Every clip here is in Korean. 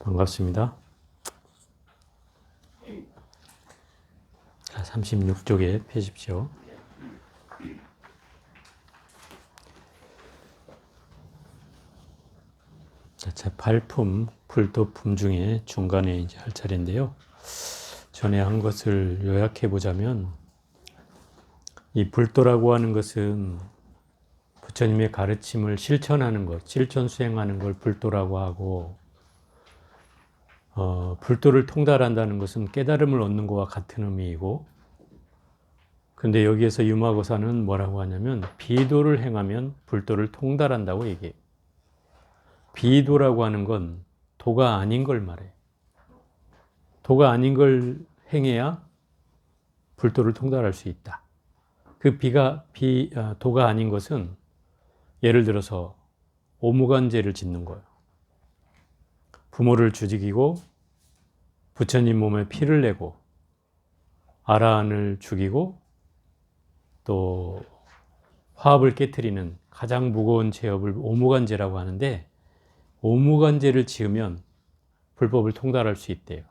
반갑습니다. 자, 36쪽에 펴십시오. 자, 제 8품, 불도품 중에 중간에 이제 할 차례인데요. 전에 한 것을 요약해 보자면, 이 불도라고 하는 것은 부처님의 가르침을 실천하는 것, 실천 수행하는 걸 불도라고 하고, 불도를 통달한다는 것은 깨달음을 얻는 것과 같은 의미이고, 근데 여기에서 유마고사는 뭐라고 하냐면 비도를 행하면 불도를 통달한다고 얘기해요. 비도라고 하는 건 도가 아닌 걸 말해요. 도가 아닌 걸 행해야 불도를 통달할 수 있다. 그 도가 아닌 것은 예를 들어서 오무간죄를 짓는 거예요. 부모를 죽이고 부처님 몸에 피를 내고 아라한을 죽이고 또 화합을 깨트리는 가장 무거운 죄업을 오무간죄라고 하는데, 오무간죄를 지으면 불법을 통달할 수 있대요.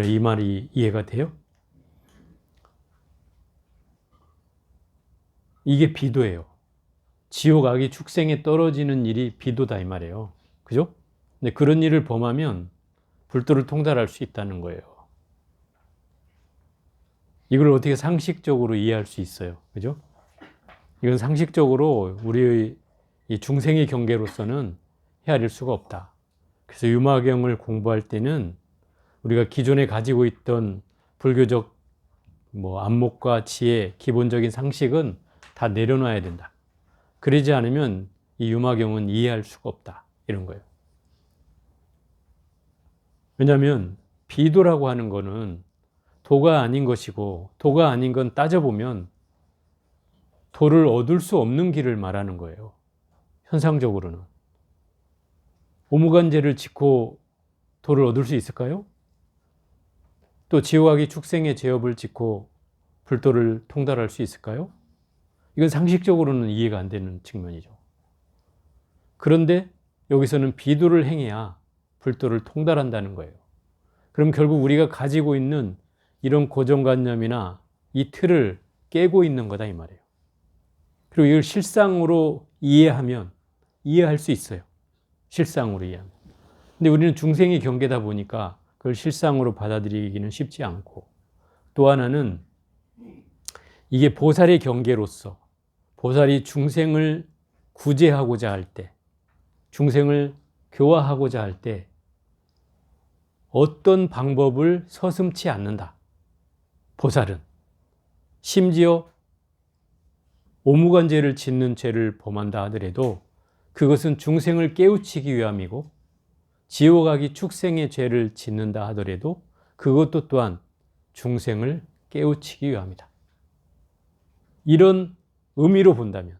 이 말이 이해가 돼요? 이게 비도예요. 지옥 악이 축생에 떨어지는 일이 비도다 이 말이에요. 그죠? 근데 그런 일을 범하면 불도를 통달할 수 있다는 거예요. 이걸 어떻게 상식적으로 이해할 수 있어요? 그죠? 이건 상식적으로 우리의 이 중생의 경계로서는 헤아릴 수가 없다. 그래서 유마경을 공부할 때는 우리가 기존에 가지고 있던 불교적 안목과 지혜, 기본적인 상식은 다 내려놔야 된다. 그러지 않으면 이 유마경은 이해할 수가 없다. 이런 거예요. 왜냐하면 비도라고 하는 거는 도가 아닌 것이고, 도가 아닌 건 따져보면 도를 얻을 수 없는 길을 말하는 거예요. 현상적으로는. 오무간죄를 짓고 도를 얻을 수 있을까요? 또 지옥악이 축생의 죄업을 짓고 불도를 통달할 수 있을까요? 이건 상식적으로는 이해가 안 되는 측면이죠. 그런데 여기서는 비도를 행해야 불도를 통달한다는 거예요. 그럼 결국 우리가 가지고 있는 이런 고정관념이나 이 틀을 깨고 있는 거다 이 말이에요. 그리고 이걸 실상으로 이해할 수 있어요. 실상으로 이해하면. 근데 우리는 중생의 경계다 보니까 그걸 실상으로 받아들이기는 쉽지 않고, 또 하나는 이게 보살의 경계로서 보살이 중생을 구제하고자 할 때, 중생을 교화하고자 할 때 어떤 방법을 서슴지 않는다. 보살은 심지어 오무간죄를 짓는 죄를 범한다 하더라도 그것은 중생을 깨우치기 위함이고, 지옥악이 축생의 죄를 짓는다 하더라도 그것도 또한 중생을 깨우치기 위함이다. 이런 의미로 본다면,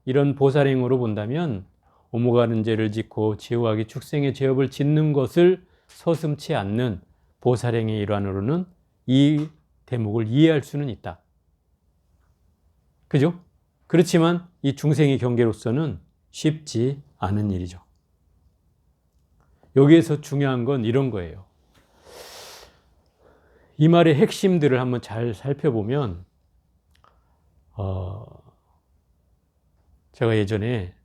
이런 보살행으로 본다면 오무간죄를 짓고 지옥악이 축생의 죄업을 짓는 것을 서슴지 않는 보살행의 일환으로는 이 대목을 이해할 수는 있다. 그죠? 그렇지만 이 중생의 경계로서는 쉽지 않은 일이죠. 여기에서 중요한 건 이런 거예요. 이 말의 핵심들을 한번 잘 살펴보면, 제가 예전에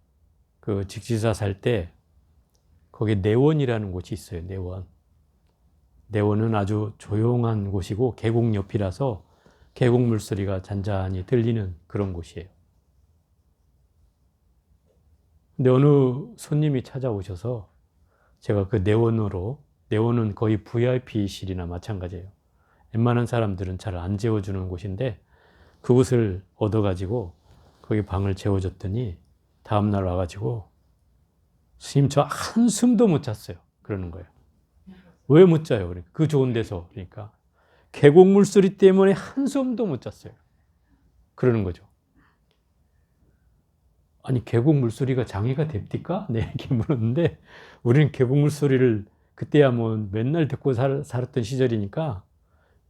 그 직지사 살 때 거기 내원이라는 곳이 있어요. 내원은 아주 조용한 곳이고 계곡 옆이라서 계곡 물소리가 잔잔히 들리는 그런 곳이에요. 근데 어느 손님이 찾아오셔서 제가 그 내원은 거의 VIP실이나 마찬가지예요. 웬만한 사람들은 잘 안 재워주는 곳인데 그곳을 얻어가지고 거기 방을 재워줬더니 다음날 와가지고 스님 저 한숨도 못 잤어요. 그러는 거예요. 왜 못 자요? 그 좋은 데서. 그러니까 계곡 물소리 때문에 한숨도 못 잤어요. 그러는 거죠. 아니 계곡 물소리가 장애가 됩니까? 네, 이렇게 물었는데 우리는 계곡 물소리를 그때야 맨날 듣고 살았던 시절이니까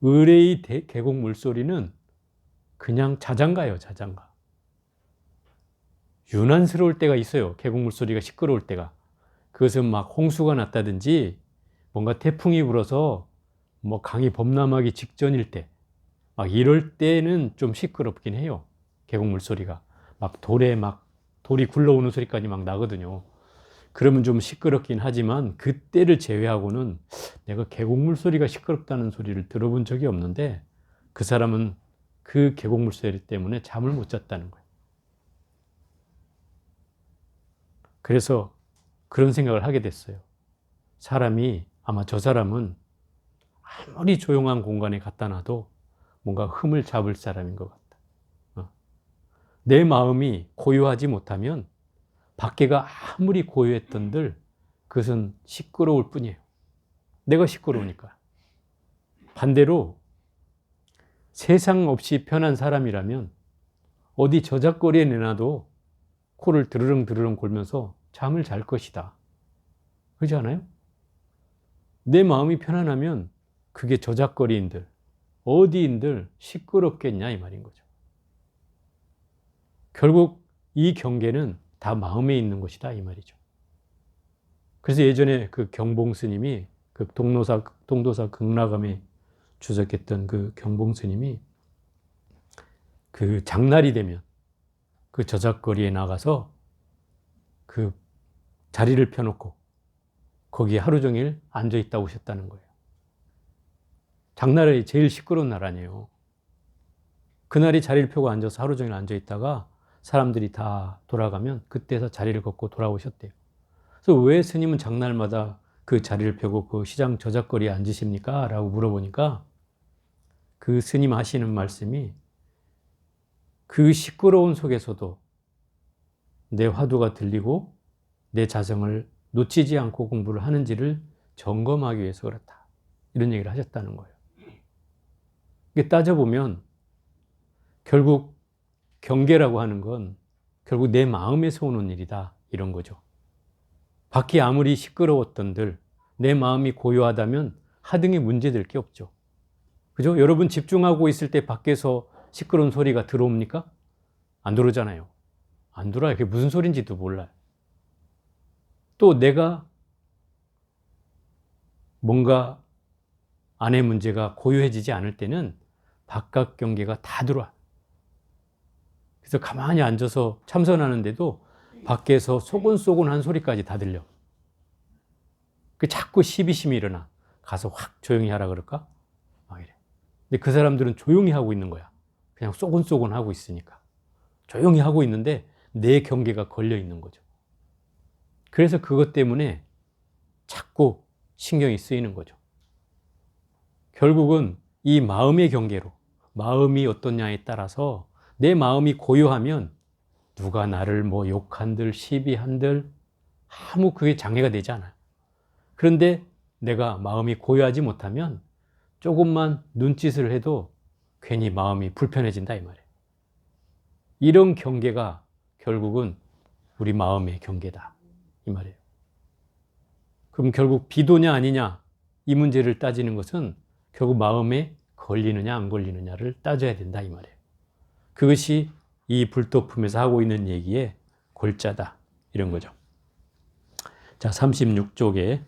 의뢰의 계곡 물소리는 그냥 자장가예요. 자장가. 유난스러울 때가 있어요. 계곡 물소리가 시끄러울 때가. 그것은 막 홍수가 났다든지 뭔가 태풍이 불어서 뭐 강이 범람하기 직전일 때, 막 이럴 때는 좀 시끄럽긴 해요. 계곡물 소리가. 막 돌이 굴러오는 소리까지 막 나거든요. 그러면 좀 시끄럽긴 하지만 그때를 제외하고는 내가 계곡물 소리가 시끄럽다는 소리를 들어본 적이 없는데 그 사람은 그 계곡물 소리 때문에 잠을 못 잤다는 거예요. 그래서 그런 생각을 하게 됐어요. 아마 저 사람은 아무리 조용한 공간에 갖다 놔도 뭔가 흠을 잡을 사람인 것 같다. 내 마음이 고요하지 못하면 밖에가 아무리 고요했던들 그것은 시끄러울 뿐이에요. 내가 시끄러우니까. 반대로 세상 없이 편한 사람이라면 어디 저작거리에 내놔도 코를 드르릉 드르릉 골면서 잠을 잘 것이다. 그렇지 않아요? 내 마음이 편안하면 그게 저작거리인들, 어디인들 시끄럽겠냐 이 말인 거죠. 결국 이 경계는 다 마음에 있는 것이다 이 말이죠. 그래서 예전에 그 경봉 스님이 그 동도사 극락암에 주석했던 그 경봉 스님이 그 장날이 되면 그 저작거리에 나가서 그 자리를 펴놓고 거기에 하루 종일 앉아 있다 오셨다는 거예요. 장날이 제일 시끄러운 날 아니에요. 그날이 자리를 펴고 앉아서 하루 종일 앉아 있다가 사람들이 다 돌아가면 그때서 자리를 걷고 돌아오셨대요. 그래서 왜 스님은 장날마다 그 자리를 펴고 그 시장 저작거리에 앉으십니까? 라고 물어보니까 그 스님 하시는 말씀이 그 시끄러운 속에서도 내 화두가 들리고 내 자성을 놓치지 않고 공부를 하는지를 점검하기 위해서 그렇다. 이런 얘기를 하셨다는 거예요. 이게 따져보면 결국 경계라고 하는 건 결국 내 마음에서 오는 일이다. 이런 거죠. 밖이 아무리 시끄러웠던들 내 마음이 고요하다면 하등에 문제될 게 없죠. 그죠? 여러분 집중하고 있을 때 밖에서 시끄러운 소리가 들어옵니까? 안 들어오잖아요. 안 들어와요. 그게 무슨 소리인지도 몰라요. 또 내가 뭔가 안의 문제가 고요해지지 않을 때는 바깥 경계가 다 들어와. 그래서 가만히 앉아서 참선하는데도 밖에서 소곤소곤한 소리까지 다 들려. 그 자꾸 시비심이 일어나. 가서 확 조용히 하라 그럴까? 막 이래. 근데 그 사람들은 조용히 하고 있는 거야. 그냥 쏘곤쏘곤 하고 있으니까. 조용히 하고 있는데 내 경계가 걸려 있는 거죠. 그래서 그것 때문에 자꾸 신경이 쓰이는 거죠. 결국은 이 마음의 경계로, 마음이 어떠냐에 따라서 내 마음이 고요하면 누가 나를 뭐 욕한들 시비한들 아무 그게 장애가 되지 않아요. 그런데 내가 마음이 고요하지 못하면 조금만 눈짓을 해도 괜히 마음이 불편해진다 이 말이에요. 이런 경계가 결국은 우리 마음의 경계다 이 말이에요. 그럼 결국 비도냐 아니냐 이 문제를 따지는 것은 결국 마음에 걸리느냐 안 걸리느냐를 따져야 된다 이 말이에요. 그것이 이 불도품에서 하고 있는 얘기의 골자다 이런 거죠. 자, 36쪽에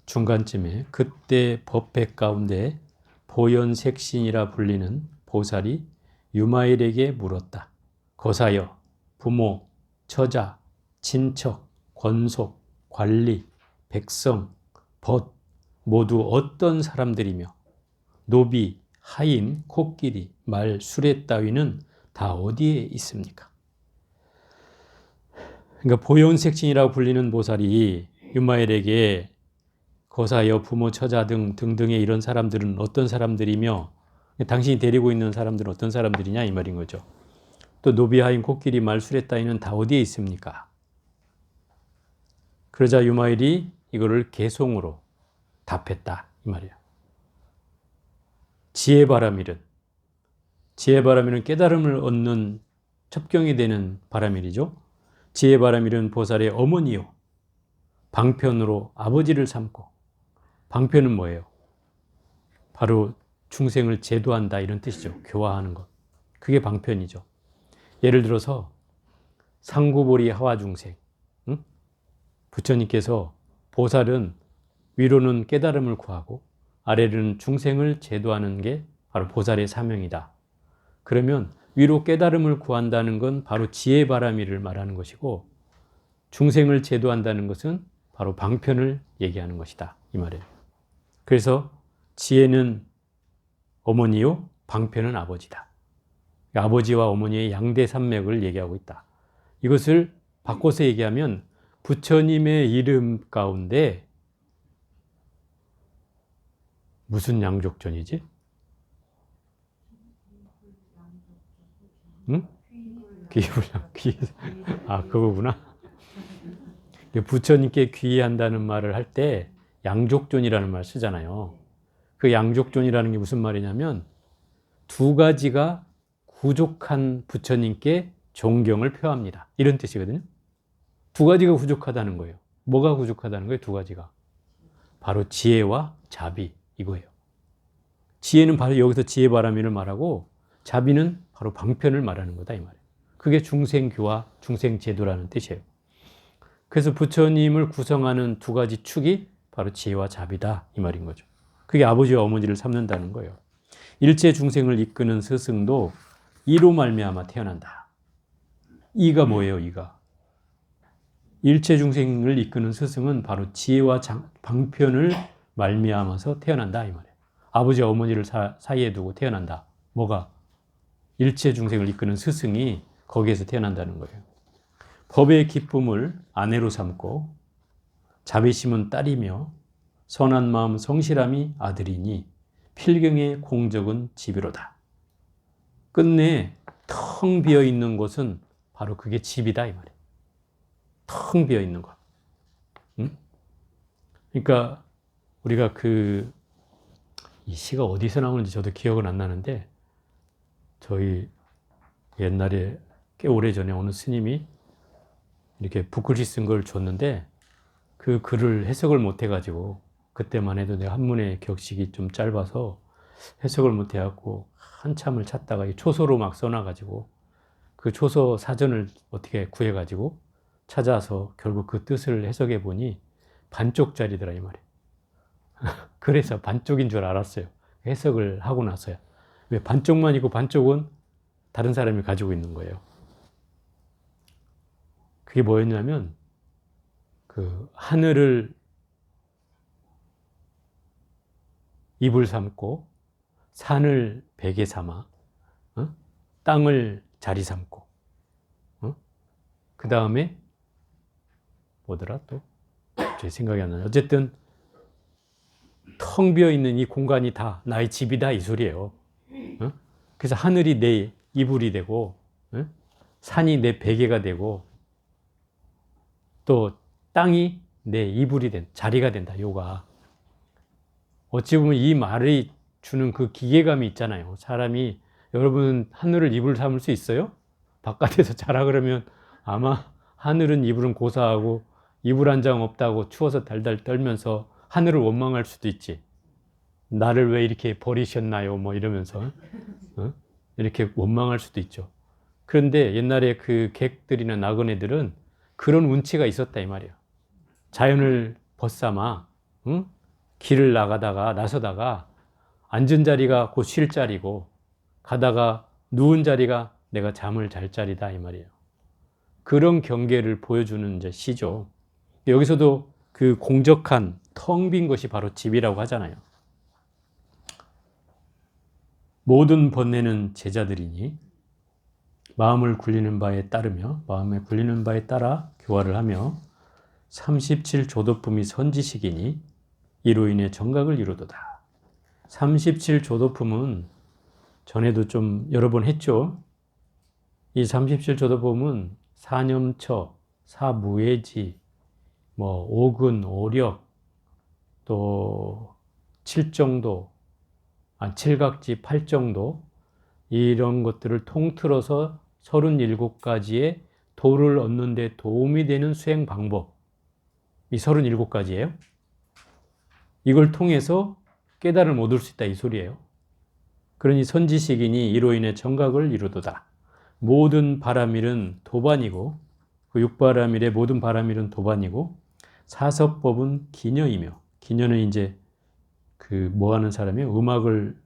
중간쯤에 그때 법회 가운데 보현색신이라 불리는 보살이 유마일에게 물었다. 거사여, 부모, 처자, 친척, 권속, 관리, 백성, 벗 모두 어떤 사람들이며 노비, 하인, 코끼리, 말, 수레 따위는 다 어디에 있습니까? 그러니까 보현색신이라고 불리는 보살이 유마일에게 거사여, 부모, 처자 등등의 이런 사람들은 어떤 사람들이며 당신이 데리고 있는 사람들은 어떤 사람들이냐 이 말인 거죠. 또 노비, 하인, 코끼리, 말, 수레 따위는 다 어디에 있습니까? 그러자 유마일이 이거를 개송으로 답했다 이 말이야. 지혜바라밀은 깨달음을 얻는 첩경이 되는 바라밀이죠. 지혜바라밀은 보살의 어머니요 방편으로 아버지를 삼고, 방편은 뭐예요? 바로 중생을 제도한다 이런 뜻이죠. 교화하는 것. 그게 방편이죠. 예를 들어서 상구보리 하와 중생, 응? 부처님께서 보살은 위로는 깨달음을 구하고 아래로는 중생을 제도하는 게 바로 보살의 사명이다. 그러면 위로 깨달음을 구한다는 건 바로 지혜바라미를 말하는 것이고 중생을 제도한다는 것은 바로 방편을 얘기하는 것이다. 이 말이에요. 그래서 지혜는 어머니요, 방편은 아버지다. 아버지와 어머니의 양대 산맥을 얘기하고 있다. 이것을 바꿔서 얘기하면 부처님의 이름 가운데 무슨 양족전이지? 응? 귀불양, 귀. 아, 그거구나. 부처님께 귀한다는 말을 할 때 양족존이라는 말 쓰잖아요. 그 양족존이라는 게 무슨 말이냐면 두 가지가 부족한 부처님께 존경을 표합니다. 이런 뜻이거든요. 두 가지가 부족하다는 거예요. 뭐가 부족하다는 거예요? 두 가지가. 바로 지혜와 자비 이거예요. 지혜는 바로 여기서 지혜바라미를 말하고 자비는 바로 방편을 말하는 거다 이 말이에요. 그게 중생교화, 중생제도라는 뜻이에요. 그래서 부처님을 구성하는 두 가지 축이 바로 지혜와 자비다 이 말인 거죠. 그게 아버지와 어머니를 삼는다는 거예요. 일체 중생을 이끄는 스승도 이로 말미암아 태어난다. 이가 뭐예요? 이가. 일체 중생을 이끄는 스승은 바로 지혜와 방편을 말미암아서 태어난다 이 말이에요. 아버지와 어머니를 사이에 두고 태어난다. 뭐가? 일체 중생을 이끄는 스승이 거기에서 태어난다는 거예요. 법의 기쁨을 아내로 삼고 자비심은 딸이며 선한 마음 성실함이 아들이니 필경의 공적은 집이로다. 끝내 텅 비어 있는 곳은 바로 그게 집이다 이 말이에요. 텅 비어 있는 것. 응? 그러니까 우리가 이 시가 어디서 나오는지 저도 기억은 안 나는데 저희 옛날에 꽤 오래전에 어느 스님이 이렇게 붓글씨 쓴 걸 줬는데 그 글을 해석을 못 해가지고 그때만 해도 내가 한문의 격식이 좀 짧아서 해석을 못 해갖고 한참을 찾다가 이 초소로 막 써놔가지고 그 초소 사전을 어떻게 구해가지고 찾아서 결국 그 뜻을 해석해 보니 반쪽짜리더라 이 말이에요. 그래서 반쪽인 줄 알았어요. 해석을 하고 나서야. 왜 반쪽만 있고 반쪽은 다른 사람이 가지고 있는 거예요. 그게 뭐였냐면 그 하늘을 이불 삼고 산을 베개 삼아 땅을 자리 삼고 그 다음에 뭐더라 또? 제 생각이 안 나요. 어쨌든 텅 비어 있는 이 공간이 다 나의 집이다 이 소리예요. 그래서 하늘이 내 이불이 되고 산이 내 베개가 되고 또 땅이 내 이불이 된 자리가 된다. 요가 어찌 보면 이 말이 주는 그 기괴감이 있잖아요. 사람이 여러분 하늘을 이불 삼을 수 있어요? 바깥에서 자라 그러면 아마 하늘은 이불은 고사하고 이불 한 장 없다고 추워서 달달 떨면서 하늘을 원망할 수도 있지. 나를 왜 이렇게 버리셨나요? 뭐 이러면서 이렇게 원망할 수도 있죠. 그런데 옛날에 그 객들이나 나그네들은 그런 운치가 있었다 이 말이에요. 자연을 벗삼아 길을 나서다가 앉은 자리가 곧 쉴 자리고 가다가 누운 자리가 내가 잠을 잘 자리다 이 말이에요. 그런 경계를 보여주는 이제 시죠. 여기서도 그 공적한 텅 빈 것이 바로 집이라고 하잖아요. 모든 번뇌는 제자들이니 마음을 굴리는 바에 따라 교화를 하며 37조도품이 선지식이니 이로 인해 정각을 이루도다. 37조도품은 전에도 좀 여러 번 했죠. 이 37조도품은 사념처, 사무예지, 오근, 오력, 또 칠각지, 팔정도 이런 것들을 통틀어서 37가지의 도를 얻는 데 도움이 되는 수행 방법. 이 37가지예요. 이걸 통해서 깨달음을 얻을 수 있다 이 소리예요. 그러니 선지식이니 이로 인해 정각을 이루도다. 모든 바라밀은 도반이고 그 육바라밀의 모든 바라밀은 도반이고 사서법은 기녀이며, 기녀는 이제 그 뭐 하는 사람이에요? 음악을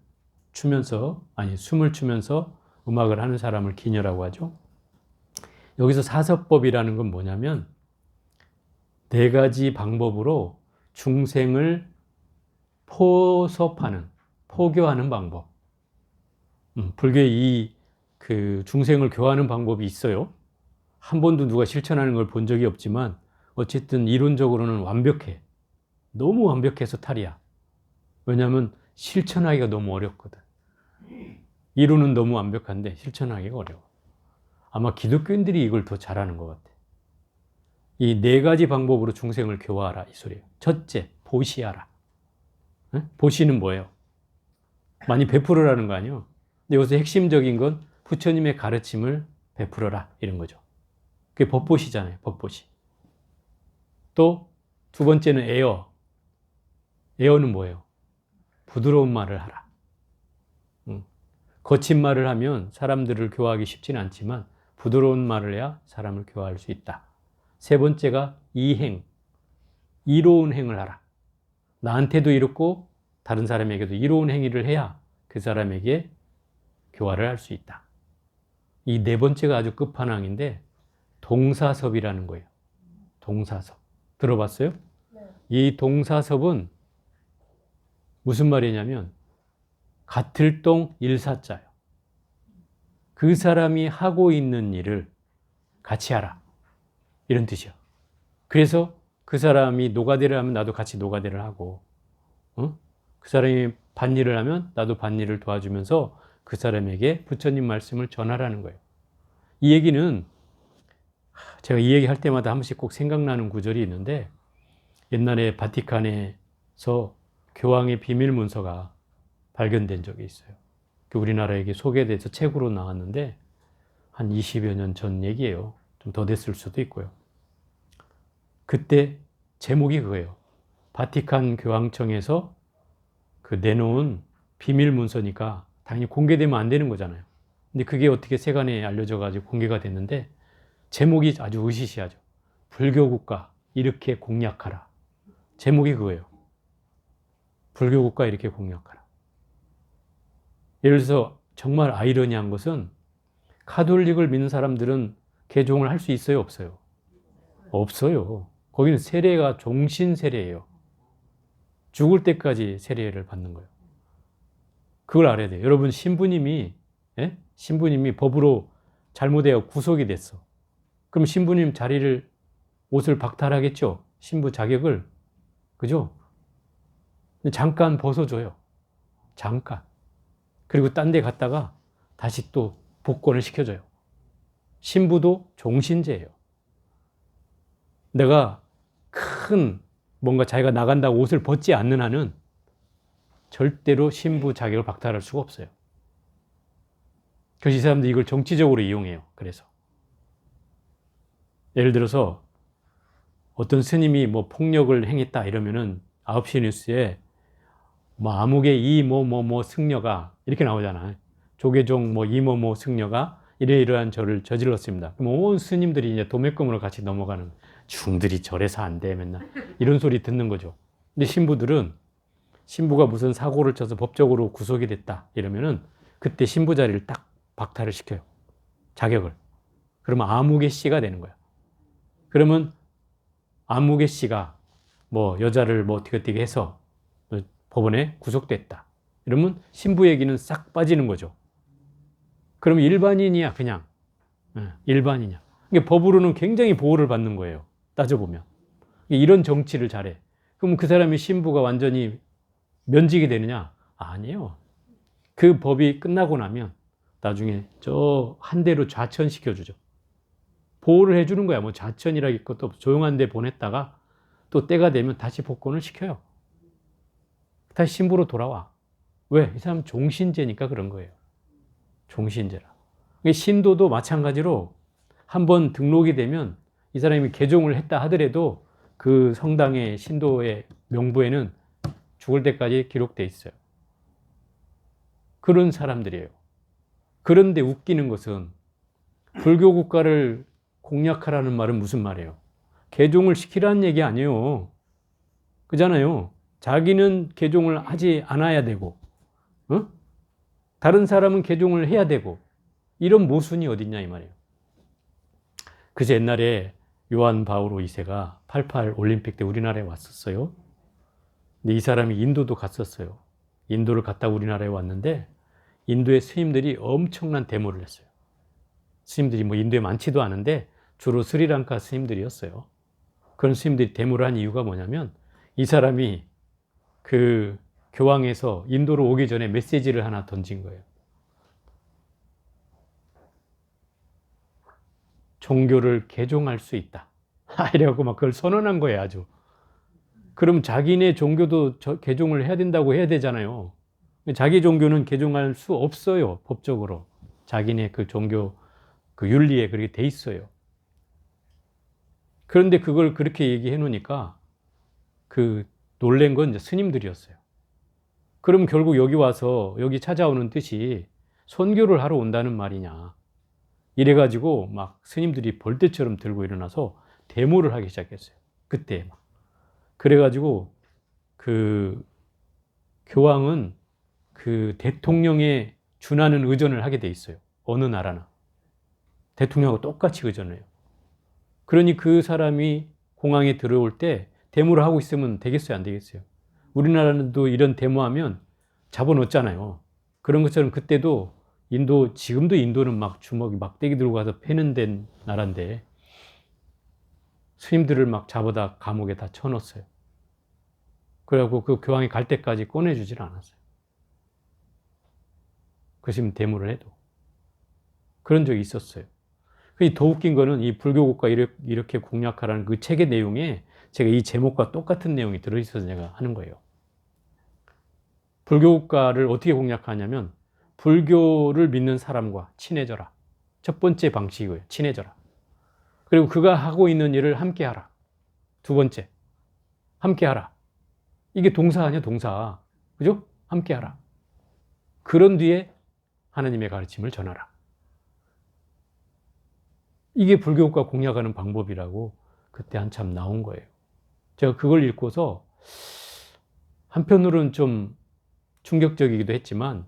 추면서, 아니 숨을 추면서 음악을 하는 사람을 기녀라고 하죠. 여기서 사서법이라는 건 뭐냐면 네 가지 방법으로 중생을 포섭하는, 포교하는 방법. 불교에 그 중생을 교화하는 방법이 있어요. 한 번도 누가 실천하는 걸 본 적이 없지만 어쨌든 이론적으로는 완벽해. 너무 완벽해서 탈이야. 왜냐하면 실천하기가 너무 어렵거든. 이론은 너무 완벽한데 실천하기가 어려워. 아마 기독교인들이 이걸 더 잘하는 것 같아. 이 네 가지 방법으로 중생을 교화하라 이 소리예요. 첫째, 보시하라. 보시는 뭐예요? 많이 베풀으라는 거 아니에요? 근데 여기서 핵심적인 건 부처님의 가르침을 베풀어라 이런 거죠. 그게 법보시잖아요. 법보시. 또 두 번째는 에어. 에어는 뭐예요? 부드러운 말을 하라. 거친 말을 하면 사람들을 교화하기 쉽지는 않지만 부드러운 말을 해야 사람을 교화할 수 있다. 세 번째가 이행. 이로운 행을 하라. 나한테도 이롭고 다른 사람에게도 이로운 행위를 해야 그 사람에게 교화를 할 수 있다. 이 네 번째가 아주 끝판왕인데 동사섭이라는 거예요. 동사섭. 들어봤어요? 네. 이 동사섭은 무슨 말이냐면 같을 동 일사자예요. 그 사람이 하고 있는 일을 같이 하라. 이런 뜻이요. 그래서 그 사람이 노가대를 하면 나도 같이 노가대를 하고, 그 사람이 밭일을 하면 나도 밭일을 도와주면서 그 사람에게 부처님 말씀을 전하라는 거예요. 이 얘기는 제가 이 얘기 할 때마다 한 번씩 꼭 생각나는 구절이 있는데 옛날에 바티칸에서 교황의 비밀 문서가 발견된 적이 있어요. 우리나라에게 소개돼서 책으로 나왔는데 한 20여 년 전 얘기예요. 좀 더 됐을 수도 있고요. 그때 제목이 그거예요. 바티칸 교황청에서 그 내놓은 비밀 문서니까 당연히 공개되면 안 되는 거잖아요. 근데 그게 어떻게 세간에 알려져 가지고 공개가 됐는데 제목이 아주 으시시하죠. 불교국가 이렇게 공략하라. 제목이 그거예요. 불교국가 이렇게 공략하라. 예를 들어서 정말 아이러니한 것은 카톨릭을 믿는 사람들은 개종을 할 수 있어요? 없어요? 없어요. 거기는 세례가 종신 세례예요. 죽을 때까지 세례를 받는 거예요. 그걸 알아야 돼요. 여러분 신부님이 신부님이 법으로 잘못되어 구속이 됐어. 그럼 신부님 자리를 옷을 박탈하겠죠? 신부 자격을. 그죠? 잠깐 벗어줘요. 잠깐. 그리고 딴 데 갔다가 다시 또 복권을 시켜줘요. 신부도 종신제예요. 내가 큰 뭔가 자기가 나간다고 옷을 벗지 않는 한은 절대로 신부 자격을 박탈할 수가 없어요. 그래서 이 사람들이 이걸 정치적으로 이용해요. 그래서 예를 들어서 어떤 스님이 뭐 폭력을 행했다 이러면은 9시 뉴스에 뭐 아무개 이뭐뭐뭐 승려가 이렇게 나오잖아요. 조계종 뭐 이뭐뭐 승려가 이러이러한 절을 저질렀습니다. 그럼 온 스님들이 이제 도매금으로 같이 넘어가는, 중들이 절에서 안 돼 맨날 이런 소리 듣는 거죠. 근데 신부들은 신부가 무슨 사고를 쳐서 법적으로 구속이 됐다 이러면은 그때 신부 자리를 딱 박탈을 시켜요. 자격을. 그러면 아무개 씨가 되는 거야. 그러면 아무개 씨가 뭐 여자를 뭐 어떻게 해서 법원에 구속됐다. 이러면 신부 얘기는 싹 빠지는 거죠. 그럼 일반인이야 그냥. 일반인이야. 그러니까 법으로는 굉장히 보호를 받는 거예요. 따져보면. 이런 정치를 잘해. 그럼 그 사람이 신부가 완전히 면직이 되느냐? 아니에요. 그 법이 끝나고 나면 나중에 저 한 대로 좌천시켜주죠. 보호를 해주는 거야. 뭐 좌천이라기 것도 없어. 조용한 데 보냈다가 또 때가 되면 다시 복권을 시켜요. 다시 신부로 돌아와. 왜? 이 사람 종신제니까 그런 거예요. 종신제라. 신도도 마찬가지로 한번 등록이 되면 이 사람이 개종을 했다 하더라도 그 성당의 신도의 명부에는 죽을 때까지 기록돼 있어요. 그런 사람들이에요. 그런데 웃기는 것은 불교 국가를 공략하라는 말은 무슨 말이에요? 개종을 시키라는 얘기 아니에요. 그잖아요. 자기는 개종을 하지 않아야 되고, 어? 다른 사람은 개종을 해야 되고, 이런 모순이 어딨냐 이 말이에요. 그래서 옛날에 요한 바오로 2세가 88 올림픽 때 우리나라에 왔었어요. 근데 이 사람이 인도도 갔었어요. 인도를 갔다 우리나라에 왔는데 인도의 스님들이 엄청난 데모를 했어요. 스님들이 뭐 인도에 많지도 않은데 주로 스리랑카 스님들이었어요. 그런 스님들이 데모를 한 이유가 뭐냐면 이 사람이 그 교황에서 인도로 오기 전에 메시지를 하나 던진 거예요. 종교를 개종할 수 있다. 이래갖고 막 그걸 선언한 거예요, 아주. 그럼 자기네 종교도 개종을 해야 된다고 해야 되잖아요. 자기 종교는 개종할 수 없어요, 법적으로. 자기네 그 종교 그 윤리에 그렇게 돼 있어요. 그런데 그걸 그렇게 얘기해 놓으니까 그 놀란 건 이제 스님들이었어요. 그럼 결국 여기 와서 여기 찾아오는 뜻이 선교를 하러 온다는 말이냐. 이래가지고 막 스님들이 벌떼처럼 들고 일어나서 데모를 하기 시작했어요. 그때 막. 그래가지고 그 교황은 그 대통령에 준하는 의전을 하게 돼 있어요. 어느 나라나. 대통령하고 똑같이 의전을 해요. 그러니 그 사람이 공항에 들어올 때 데모를 하고 있으면 되겠어요? 안 되겠어요? 우리나라도 이런 데모하면 잡아놓잖아요. 그런 것처럼 그때도 인도, 지금도 인도는 막 주먹이 막대기 들고 가서 패는 데 나라인데 스님들을 막 잡아다 감옥에 다 쳐넣었어요. 그래갖고 그 교황이 갈 때까지 꺼내주질 않았어요. 그 지금 데모를 해도. 그런 적이 있었어요. 더 웃긴 거는 이 불교국가 이렇게 공략하라는 그 책의 내용에 제가 이 제목과 똑같은 내용이 들어있어서 제가 하는 거예요. 불교국가를 어떻게 공략하냐면 불교를 믿는 사람과 친해져라. 첫 번째 방식이고요. 친해져라. 그리고 그가 하고 있는 일을 함께 하라. 두 번째, 함께 하라. 이게 동사 아니야, 동사. 그죠? 함께 하라. 그런 뒤에 하나님의 가르침을 전하라. 이게 불교국가 공략하는 방법이라고 그때 한참 나온 거예요. 제가 그걸 읽고서 한편으로는 좀 충격적이기도 했지만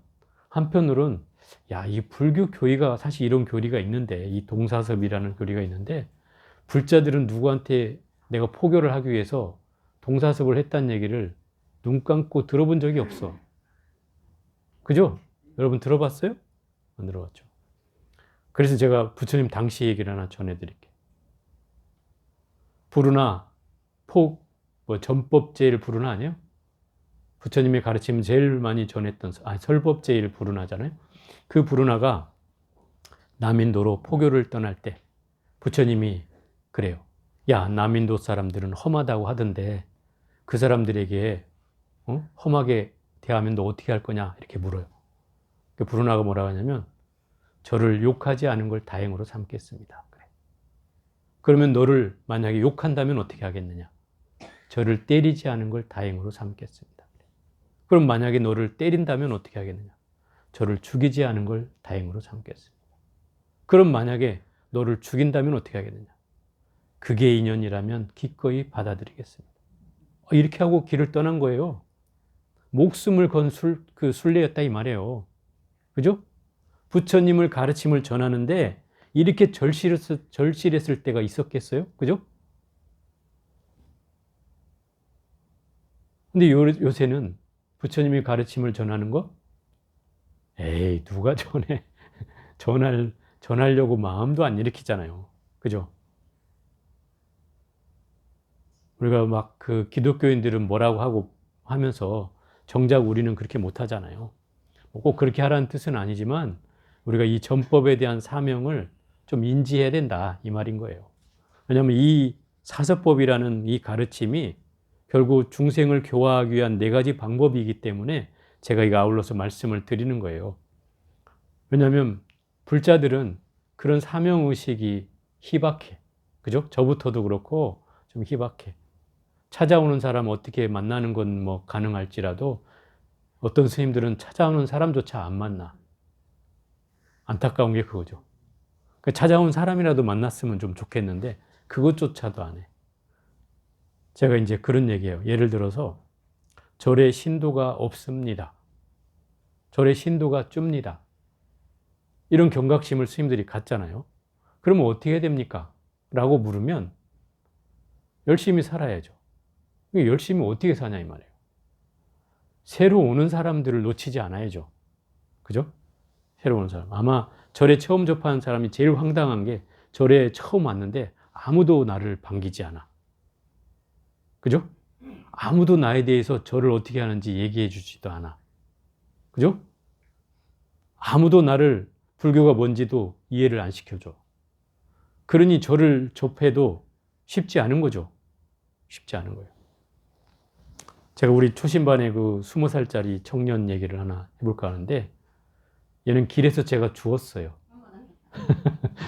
한편으로는 야, 이 불교 교리가 사실 이런 교리가 있는데 이 동사섭이라는 교리가 있는데 불자들은 누구한테 내가 포교를 하기 위해서 동사섭을 했다는 얘기를 눈 감고 들어본 적이 없어. 그죠? 여러분 들어봤어요? 안 들어봤죠? 그래서 제가 부처님 당시 얘기를 하나 전해드릴게요. 부르나, 전법제일 부르나 아니에요? 부처님의 가르침을 제일 많이 전했던, 설법제일 부르나잖아요. 그 부르나가 남인도로 포교를 떠날 때 부처님이 그래요. 야, 남인도 사람들은 험하다고 하던데 그 사람들에게 험하게 대하면 너 어떻게 할 거냐? 이렇게 물어요. 그 부르나가 뭐라고 하냐면 저를 욕하지 않은 걸 다행으로 삼겠습니다. 그래. 그러면 너를 만약에 욕한다면 어떻게 하겠느냐? 저를 때리지 않은 걸 다행으로 삼겠습니다. 그럼 만약에 너를 때린다면 어떻게 하겠느냐? 저를 죽이지 않은 걸 다행으로 삼겠습니다. 그럼 만약에 너를 죽인다면 어떻게 하겠느냐? 그게 인연이라면 기꺼이 받아들이겠습니다. 이렇게 하고 길을 떠난 거예요. 목숨을 건 순례였다 이 말이에요. 그죠? 부처님을 가르침을 전하는데 이렇게 절실했을 때가 있었겠어요? 그죠? 근데 요새는 부처님의 가르침을 전하는 거? 에이, 누가 전해? 전하려고 마음도 안 일으키잖아요. 그죠? 우리가 막 그 기독교인들은 뭐라고 하고 하면서 정작 우리는 그렇게 못 하잖아요. 꼭 그렇게 하라는 뜻은 아니지만 우리가 이 전법에 대한 사명을 좀 인지해야 된다 이 말인 거예요. 왜냐하면 이 사서법이라는 이 가르침이 결국 중생을 교화하기 위한 4가지 방법이기 때문에 제가 이거 아울러서 말씀을 드리는 거예요. 왜냐하면 불자들은 그런 사명의식이 희박해. 그죠? 저부터도 그렇고 좀 희박해. 찾아오는 사람 어떻게 만나는 건 뭐 가능할지라도 어떤 스님들은 찾아오는 사람조차 안 만나. 안타까운 게 그거죠. 찾아온 사람이라도 만났으면 좀 좋겠는데 그것조차도 안 해. 제가 이제 그런 얘기예요. 예를 들어서 절에 신도가 없습니다. 절에 신도가 줍니다. 이런 경각심을 스님들이 갖잖아요. 그러면 어떻게 해야 됩니까? 라고 물으면 열심히 살아야죠. 열심히 어떻게 사냐 이 말이에요. 새로 오는 사람들을 놓치지 않아야죠. 그죠? 새로 오는 사람. 아마 절에 처음 접하는 사람이 제일 황당한 게 절에 처음 왔는데 아무도 나를 반기지 않아. 그죠? 아무도 나에 대해서 절을 어떻게 하는지 얘기해 주지도 않아. 그죠? 아무도 나를 불교가 뭔지도 이해를 안 시켜줘. 그러니 절을 접해도 쉽지 않은 거죠. 쉽지 않은 거예요. 제가 우리 초신반에 그 20살짜리 청년 얘기를 하나 해볼까 하는데 얘는 길에서 제가 주웠어요.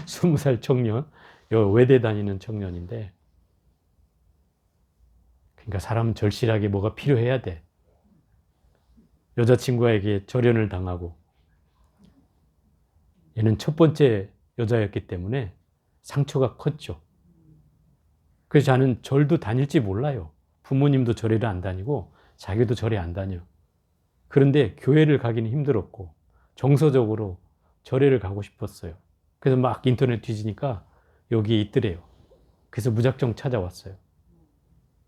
20살 청년, 외대 다니는 청년인데 그러니까 사람은 절실하게 뭐가 필요해야 돼. 여자친구에게 절연을 당하고 얘는 첫 번째 여자였기 때문에 상처가 컸죠. 그래서 저는 절도 다닐지 몰라요. 부모님도 절에를 안 다니고 자기도 절에 안 다녀. 그런데 교회를 가기는 힘들었고 정서적으로 절에를 가고 싶었어요. 그래서 막 인터넷 뒤지니까 여기 있더래요. 그래서 무작정 찾아왔어요.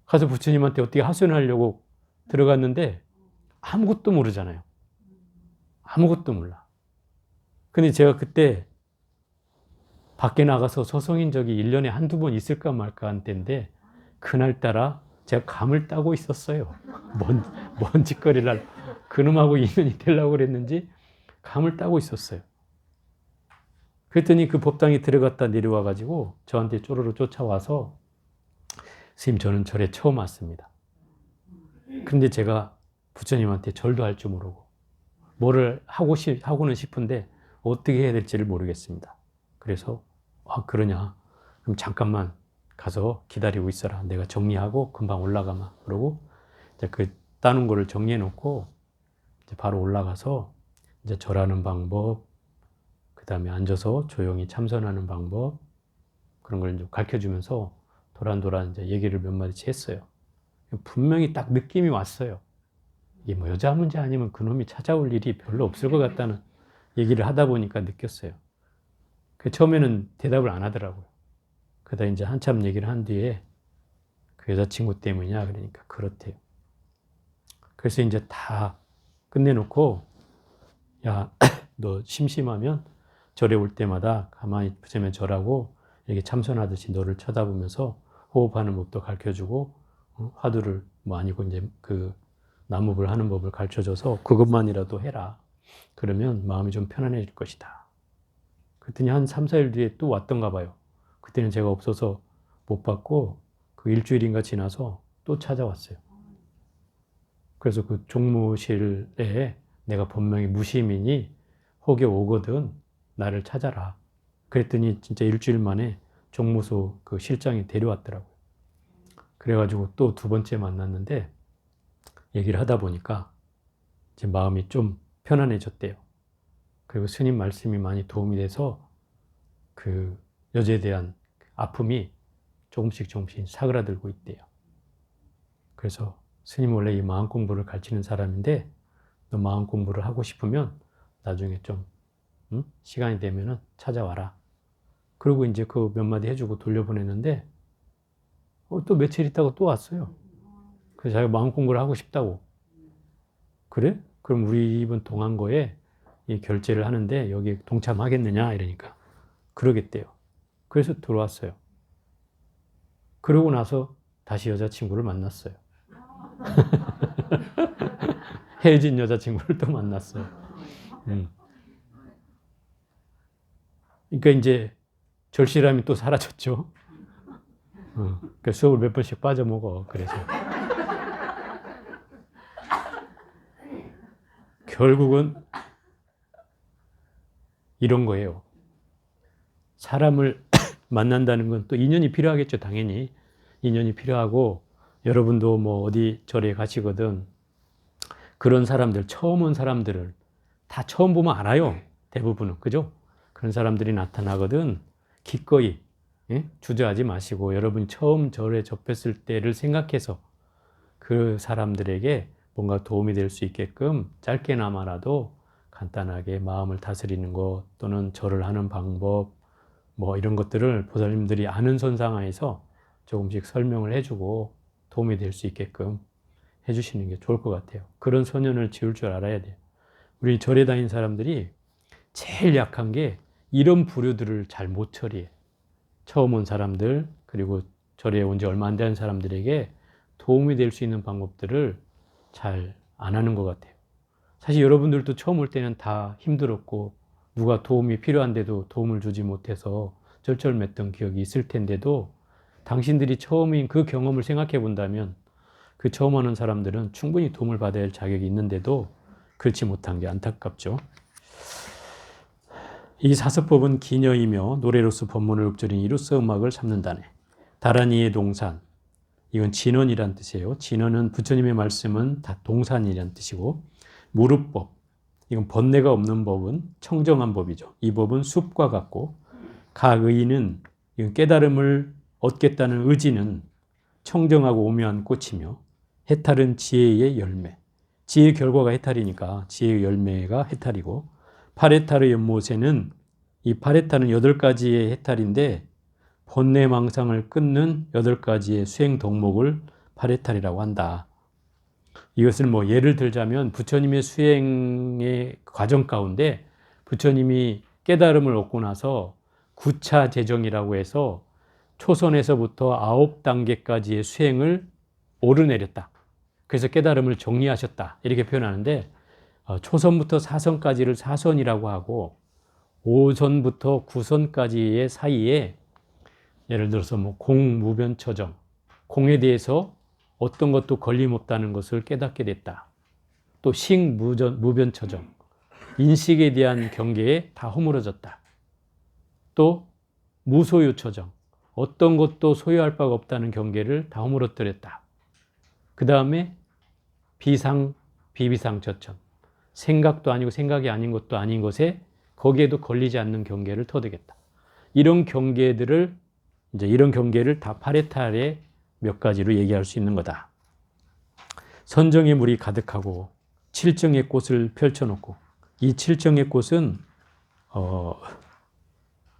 가서 부처님한테 어떻게 하소연하려고 들어갔는데 아무것도 모르잖아요. 아무것도 몰라. 근데 제가 그때 밖에 나가서 서성인 적이 1년에 한두 번 있을까 말까 한 때인데 그날따라 제가 감을 따고 있었어요. 뭔 짓거리를 할 그놈하고 인연이 되려고 그랬는지 감을 따고 있었어요. 그랬더니 그 법당에 들어갔다 내려와 가지고 저한테 쪼르르 쫓아와서 스님 저는 절에 처음 왔습니다. 근데 제가 부처님한테 절도 할 줄 모르고 뭐를 하고는 싶은데 어떻게 해야 될지를 모르겠습니다. 그래서 그러냐 그럼 잠깐만 가서 기다리고 있어라. 내가 정리하고 금방 올라가마. 그러고 이제 그 따는 거를 정리해 놓고 이제 바로 올라가서 이제 절하는 방법, 그 다음에 앉아서 조용히 참선하는 방법 그런 걸 이제 가르쳐 주면서 도란도란 이제 얘기를 몇 마디씩 했어요. 분명히 딱 느낌이 왔어요. 이게 뭐 여자 문제 아니면 그놈이 찾아올 일이 별로 없을 것 같다는 얘기를 하다 보니까 느꼈어요. 처음에는 대답을 안 하더라고요. 그러다 이제 한참 얘기를 한 뒤에 그 여자친구 때문이냐 그러니까 그렇대요. 그래서 이제 다 끝내놓고 야, 너 심심하면 절에 올 때마다 가만히 부처님 절하고 이렇게 참선하듯이 너를 쳐다보면서 호흡하는 법도 가르쳐주고 화두를 뭐 아니고 이제 그 나무불 하는 법을 가르쳐줘서 그것만이라도 해라. 그러면 마음이 좀 편안해질 것이다. 그랬더니 한 3, 4일 뒤에 또 왔던가 봐요. 그때는 제가 없어서 못 봤고 그 일주일인가 지나서 또 찾아왔어요. 그래서 그 종무실에 내가 분명히 무심이니 혹여 오거든 나를 찾아라. 그랬더니 진짜 일주일 만에 종무소 그 실장이 데려왔더라고요. 그래가지고 또 두 번째 만났는데 얘기를 하다 보니까 제 마음이 좀 편안해졌대요. 그리고 스님 말씀이 많이 도움이 돼서 그 여자에 대한 아픔이 조금씩 사그라들고 있대요. 그래서 스님 원래 이 마음 공부를 가르치는 사람인데 너 마음 공부를 하고 싶으면 나중에 좀 시간이 되면은 찾아와라. 그리고 이제 그 몇 마디 해주고 돌려보냈는데 또 며칠 있다가 또 왔어요. 그래서 자기가 마음 공부를 하고 싶다고. 그래? 그럼 우리 이번 동안거에 이 결제를 하는데 여기 동참하겠느냐 이러니까 그러겠대요. 그래서 들어왔어요. 그러고 나서 다시 여자친구를 만났어요. 헤어진 여자친구를 또 만났어요. 그러니까 이제 절실함이 또 사라졌죠. 그러니까 수업을 몇 번씩 빠져먹어. 그래서 결국은 이런 거예요. 사람을 만난다는 건 또 인연이 필요하겠죠. 당연히 인연이 필요하고 여러분도 뭐 어디 절에 가시거든 그런 사람들 처음 온 사람들을 다 처음 보면 알아요. 대부분은 그죠? 그런 사람들이 나타나거든 기꺼이 예? 주저하지 마시고 여러분이 처음 절에 접했을 때를 생각해서 그 사람들에게 뭔가 도움이 될 수 있게끔 짧게나마라도 간단하게 마음을 다스리는 것 또는 절을 하는 방법 뭐 이런 것들을 보살님들이 아는 선상에서 조금씩 설명을 해주고 도움이 될 수 있게끔 해주시는 게 좋을 것 같아요. 그런 소년을 지을 줄 알아야 돼요. 우리 절에 다니는 사람들이 제일 약한 게 이런 부류들을 잘 못 처리해. 처음 온 사람들 그리고 절에 온 지 얼마 안 된 사람들에게 도움이 될 수 있는 방법들을 잘 안 하는 것 같아요. 사실 여러분들도 처음 올 때는 다 힘들었고 누가 도움이 필요한데도 도움을 주지 못해서 절절맸던 기억이 있을 텐데도 당신들이 처음인 그 경험을 생각해 본다면 그 처음 오는 사람들은 충분히 도움을 받아야 할 자격이 있는데도 그렇지 못한 게 안타깝죠. 이 사서법은 기녀이며 노래로서 법문을 읊조린 이로써 음악을 삼는다네. 다란이의 동산, 이건 진언이란 뜻이에요. 진언은 부처님의 말씀은 다 동산이란 뜻이고, 무릇법, 이건 번뇌가 없는 법은 청정한 법이죠. 이 법은 숲과 같고, 가의는 이건 깨달음을 얻겠다는 의지는 청정하고 오묘한 꽃이며, 해탈은 지혜의 열매. 지혜의 결과가 해탈이니까 지혜의 열매가 해탈이고, 파레타르 연못에는 이 파레타는 8가지의 해탈인데 번뇌망상을 끊는 8가지의 수행 덕목을 파레탈이라고 한다. 이것을 뭐 예를 들자면 부처님의 수행의 과정 가운데 부처님이 깨달음을 얻고 나서 9차 제정이라고 해서 초선에서부터 9단계까지의 수행을 오르내렸다. 그래서 깨달음을 정리하셨다. 이렇게 표현하는데 초선부터 4선까지를 4선이라고 하고 5선부터 9선까지의 사이에 예를 들어서 뭐 공무변처정, 공에 대해서 어떤 것도 걸림없다는 것을 깨닫게 됐다. 또 식무변처정, 인식에 대한 경계에 다 허물어졌다. 또 무소유처정, 어떤 것도 소유할 바가 없다는 경계를 다 허물어뜨렸다. 그 다음에 비비상처천, 생각도 아니고 생각이 아닌 것도 아닌 것에 거기에도 걸리지 않는 경계를 터득했다. 이런 경계를 다 파레탈의 몇 가지로 얘기할 수 있는 거다. 선정의 물이 가득하고 칠정의 꽃을 펼쳐놓고, 이 칠정의 꽃은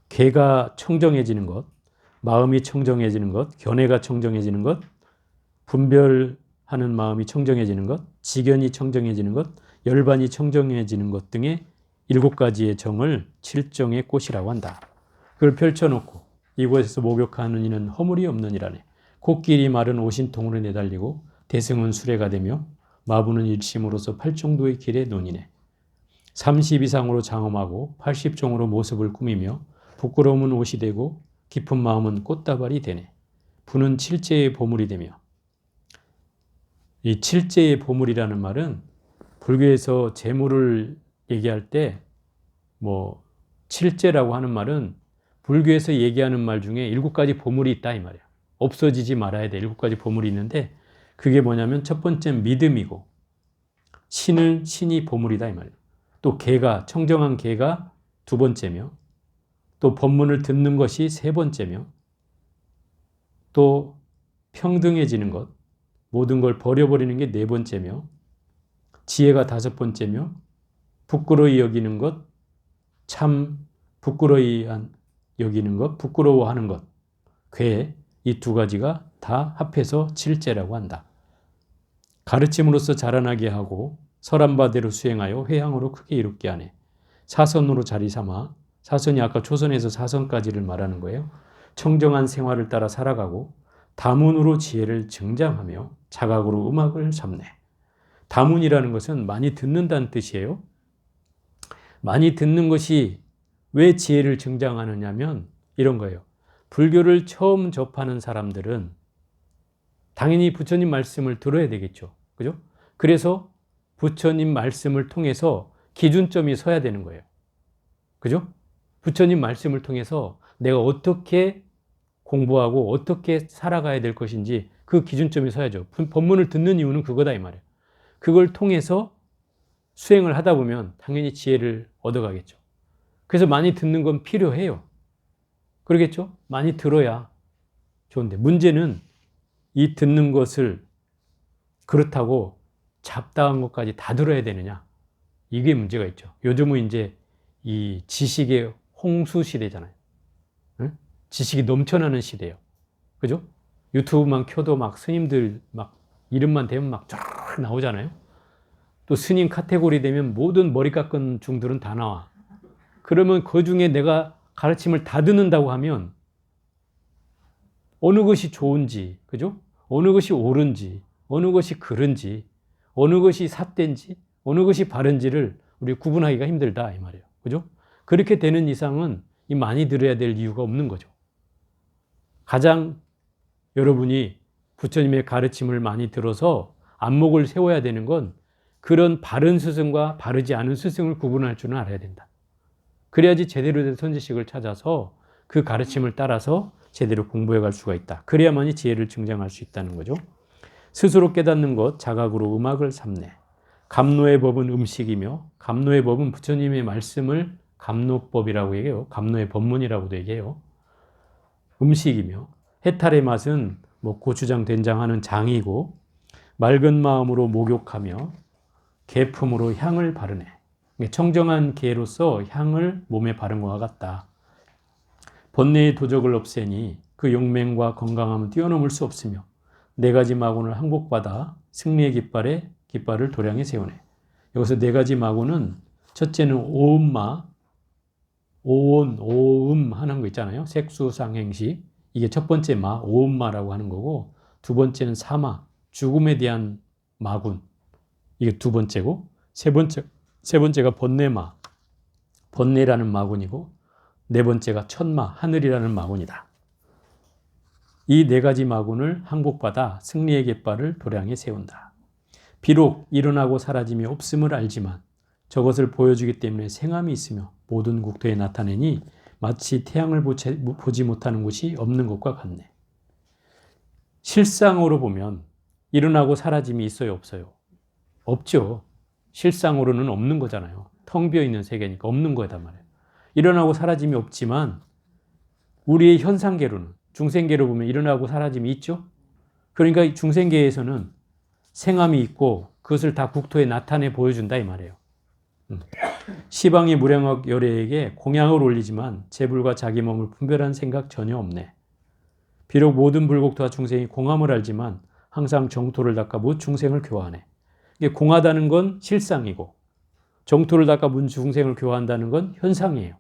개가 청정해지는 것, 마음이 청정해지는 것, 견해가 청정해지는 것, 분별하는 마음이 청정해지는 것, 지견이 청정해지는 것, 열반이 청정해지는 것 등의 7가지의 정을 칠정의 꽃이라고 한다. 그걸 펼쳐놓고 이곳에서 목욕하는 이는 허물이 없는 이라네. 코끼리 말은 오신통으로 내달리고 대승은 수레가 되며 마부는 일심으로서 8정도의 길의 논이네. 30 이상으로 장엄하고 80종으로 모습을 꾸미며 부끄러움은 옷이 되고 깊은 마음은 꽃다발이 되네. 부는 칠제의 보물이 되며, 이 칠제의 보물이라는 말은 불교에서 재물을 얘기할 때 뭐 칠제라고 하는 말은 불교에서 얘기하는 말 중에 7가지 보물이 있다 이 말이야. 없어지지 말아야 돼. 7가지 보물이 있는데 그게 뭐냐면 첫 번째는 믿음이고, 신이 보물이다 이 말이야. 또 청정한 개가 2번째며, 또 법문을 듣는 것이 3번째며, 또 평등해지는 것, 모든 걸 버려버리는 게 4번째며, 지혜가 5번째며, 부끄러이 여기는 것, 참 부끄러이 여기는 것, 부끄러워하는 것, 이 2가지가 다 합해서 칠제라고 한다. 가르침으로써 자라나게 하고 설한바대로 수행하여 회향으로 크게 이롭게 하네. 사선으로 자리 삼아, 사선이 아까 초선에서 4선까지를 말하는 거예요. 청정한 생활을 따라 살아가고 다문으로 지혜를 증장하며 자각으로 음악을 삼네. 다문이라는 것은 많이 듣는다는 뜻이에요. 많이 듣는 것이 왜 지혜를 증장하느냐면 이런 거예요. 불교를 처음 접하는 사람들은 당연히 부처님 말씀을 들어야 되겠죠. 그죠? 그래서 부처님 말씀을 통해서 기준점이 서야 되는 거예요. 그죠? 부처님 말씀을 통해서 내가 어떻게 공부하고 어떻게 살아가야 될 것인지 그 기준점이 서야죠. 법문을 듣는 이유는 그거다 이 말이에요. 그걸 통해서 수행을 하다 보면 당연히 지혜를 얻어가겠죠. 그래서 많이 듣는 건 필요해요. 그러겠죠? 많이 들어야 좋은데 문제는 이 듣는 것을 그렇다고 잡다한 것까지 다 들어야 되느냐? 이게 문제가 있죠. 요즘은 이제 이 지식의 홍수 시대잖아요. 응? 지식이 넘쳐나는 시대예요. 그죠? 유튜브만 켜도 막 스님들 막 이름만 대면 막 쫙 나오잖아요. 또 스님 카테고리 되면 모든 머리 깎은 중들은 다 나와. 그러면 그 중에 내가 가르침을 다 듣는다고 하면 어느 것이 좋은지, 그죠? 어느 것이 옳은지, 어느 것이 그른지, 어느 것이 삿된지, 어느 것이 바른지를 우리 구분하기가 힘들다 이 말이에요. 그죠? 그렇게 되는 이상은 이 많이 들어야 될 이유가 없는 거죠. 가장 여러분이 부처님의 가르침을 많이 들어서 안목을 세워야 되는 건 그런 바른 스승과 바르지 않은 스승을 구분할 줄은 알아야 된다. 그래야지 제대로 된 선지식을 찾아서 그 가르침을 따라서 제대로 공부해 갈 수가 있다. 그래야만이 지혜를 증장할 수 있다는 거죠. 스스로 깨닫는 것, 자각으로 음악을 삼네. 감노의 법은 음식이며 감노의 법은 부처님의 말씀을 감노법이라고 얘기해요. 감노의 법문이라고도 얘기해요. 음식이며 해탈의 맛은 뭐 고추장, 된장하는 장이고 맑은 마음으로 목욕하며 계품으로 향을 바르네. 청정한 계로서 향을 몸에 바른 것과 같다. 번뇌의 도적을 없애니 그 용맹과 건강함은 뛰어넘을 수 없으며 네 가지 마군을 항복받아 승리의 깃발을 도량에 세우네. 여기서 네 가지 마군은 첫째는 오음마, 오음 하는 거 있잖아요. 색수상행시. 이게 첫 번째 마, 오음마라고 하는 거고 두 번째는 사마, 죽음에 대한 마군. 이게 두 번째고 세 번째가 번뇌마, 번뇌라는 마군이고 네 번째가 천마, 하늘이라는 마군이다. 이 네 가지 마군을 항복받아 승리의 깃발을 도량에 세운다. 비록 일어나고 사라짐이 없음을 알지만 저것을 보여주기 때문에 생함이 있으며 모든 국토에 나타내니 마치 태양을 보지 못하는 곳이 없는 것과 같네. 실상으로 보면 일어나고 사라짐이 있어요, 없어요? 없죠. 실상으로는 없는 거잖아요. 텅 비어 있는 세계니까 없는 거단 말이에요. 일어나고 사라짐이 없지만 우리의 현상계로는 중생계로 보면 일어나고 사라짐이 있죠. 그러니까 중생계에서는 생함이 있고 그것을 다 국토에 나타내 보여준다 이 말이에요. 시방이 무량억 열애에게 공양을 올리지만 제불과 자기 몸을 분별한 생각 전혀 없네. 비록 모든 불국토와 중생이 공함을 알지만 항상 정토를 닦아 못 중생을 교화하네. 이게 공하다는 건 실상이고 정토를 닦아 문 중생을 교화한다는 건 현상이에요.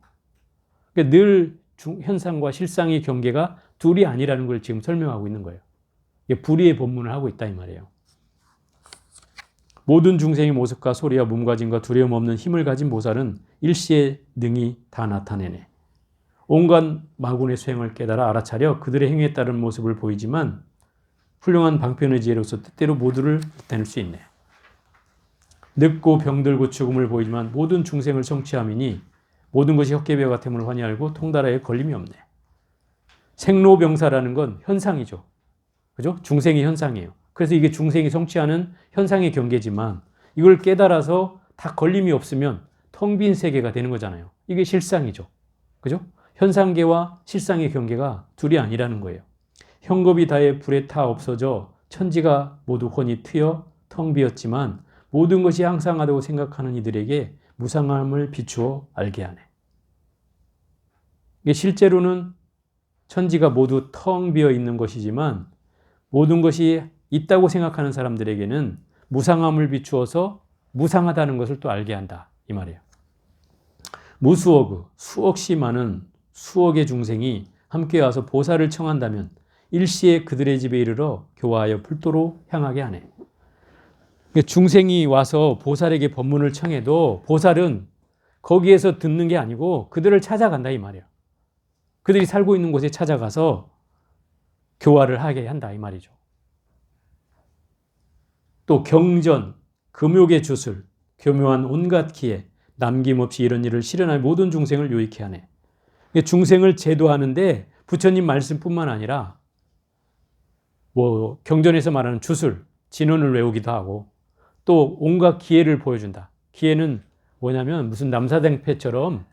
그러니까 늘 현상과 실상의 경계가 둘이 아니라는 걸 지금 설명하고 있는 거예요. 이게 불의의 법문을 하고 있다 이 말이에요. 모든 중생의 모습과 소리와 몸가짐과 두려움 없는 힘을 가진 보살은 일시에 능히 다 나타내네. 온갖 마군의 수행을 깨달아 알아차려 그들의 행위에 따른 모습을 보이지만 훌륭한 방편의 지혜로서 뜻대로 모두를 나타낼 수 있네. 늙고 병들고 죽음을 보이지만 모든 중생을 성취함이니 모든 것이 헛개비와 같음을 환히 알고 통달하에 걸림이 없네. 생로병사라는 건 현상이죠. 그죠? 중생이 현상이에요. 그래서 이게 중생이 성취하는 현상의 경계지만 이걸 깨달아서 다 걸림이 없으면 텅 빈 세계가 되는 거잖아요. 이게 실상이죠. 그죠? 현상계와 실상의 경계가 둘이 아니라는 거예요. 현겁이 다해 불에 타 없어져 천지가 모두 혼이 트여 텅 비었지만 모든 것이 항상하다고 생각하는 이들에게 무상함을 비추어 알게 하네. 이게 실제로는 천지가 모두 텅 비어 있는 것이지만 모든 것이 있다고 생각하는 사람들에게는 무상함을 비추어서 무상하다는 것을 또 알게 한다 이 말이에요. 무수억, 수억시 많은 수억의 중생이 함께 와서 보살을 청한다면 일시에 그들의 집에 이르러 교화하여 불도로 향하게 하네. 중생이 와서 보살에게 법문을 청해도 보살은 거기에서 듣는 게 아니고 그들을 찾아간다 이 말이에요. 그들이 살고 있는 곳에 찾아가서 교화를 하게 한다 이 말이죠. 또 경전, 금욕의 주술, 교묘한 온갖 기회, 남김없이 이런 일을 실현할 모든 중생을 요익해 하네. 중생을 제도하는데 부처님 말씀뿐만 아니라 뭐 경전에서 말하는 주술, 진언을 외우기도 하고 또 온갖 기회를 보여준다. 기회는 뭐냐면 무슨 남사당패처럼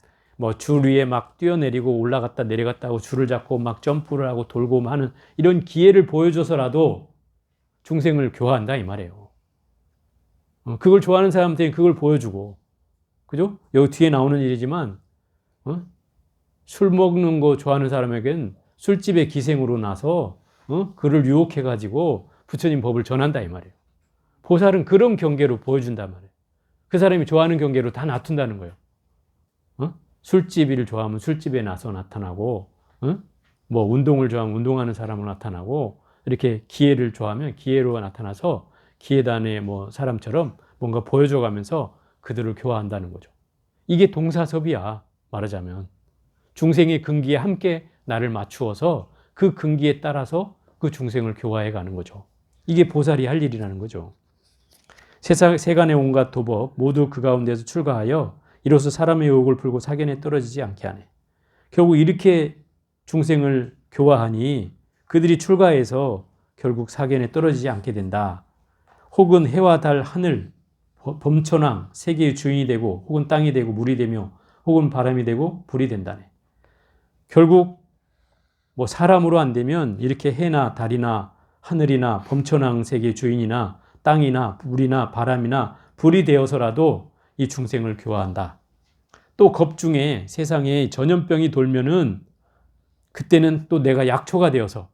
뭐 줄 위에 막 뛰어내리고 올라갔다 내려갔다 하고 줄을 잡고 막 점프를 하고 돌고 하는 이런 기회를 보여줘서라도 중생을 교화한다 이 말이에요. 그걸 좋아하는 사람한테는 그걸 보여주고, 그죠? 여기 뒤에 나오는 일이지만 술 먹는 거 좋아하는 사람에겐 술집에 기생으로 나서 그를 유혹해가지고 부처님 법을 전한다 이 말이에요. 보살은 그런 경계로 보여준단 말이에요. 그 사람이 좋아하는 경계로 다 놔둔다는 거예요. 술집을 좋아하면 술집에 나서 나타나고, 뭐 운동을 좋아하면 운동하는 사람으로 나타나고, 이렇게 기회를 좋아하면 기회로 나타나서 기회단의 뭐 사람처럼 뭔가 보여줘가면서 그들을 교화한다는 거죠. 이게 동사섭이야 말하자면. 중생의 근기에 함께 나를 맞추어서 그 근기에 따라서 그 중생을 교화해 가는 거죠. 이게 보살이 할 일이라는 거죠. 세간의 온갖 도법 모두 그 가운데서 출가하여 이로써 사람의 유혹을 풀고 사견에 떨어지지 않게 하네. 결국 이렇게 중생을 교화하니 그들이 출가해서 결국 사견에 떨어지지 않게 된다. 혹은 해와 달, 하늘, 범천왕, 세계의 주인이 되고 혹은 땅이 되고 물이 되며 혹은 바람이 되고 불이 된다네. 결국 뭐 사람으로 안 되면 이렇게 해나 달이나 하늘이나 범천왕 세계의 주인이나 땅이나 물이나 바람이나 불이 되어서라도 이 중생을 교화한다. 또 겁중에 세상에 전염병이 돌면은 그때는 또 내가 약초가 되어서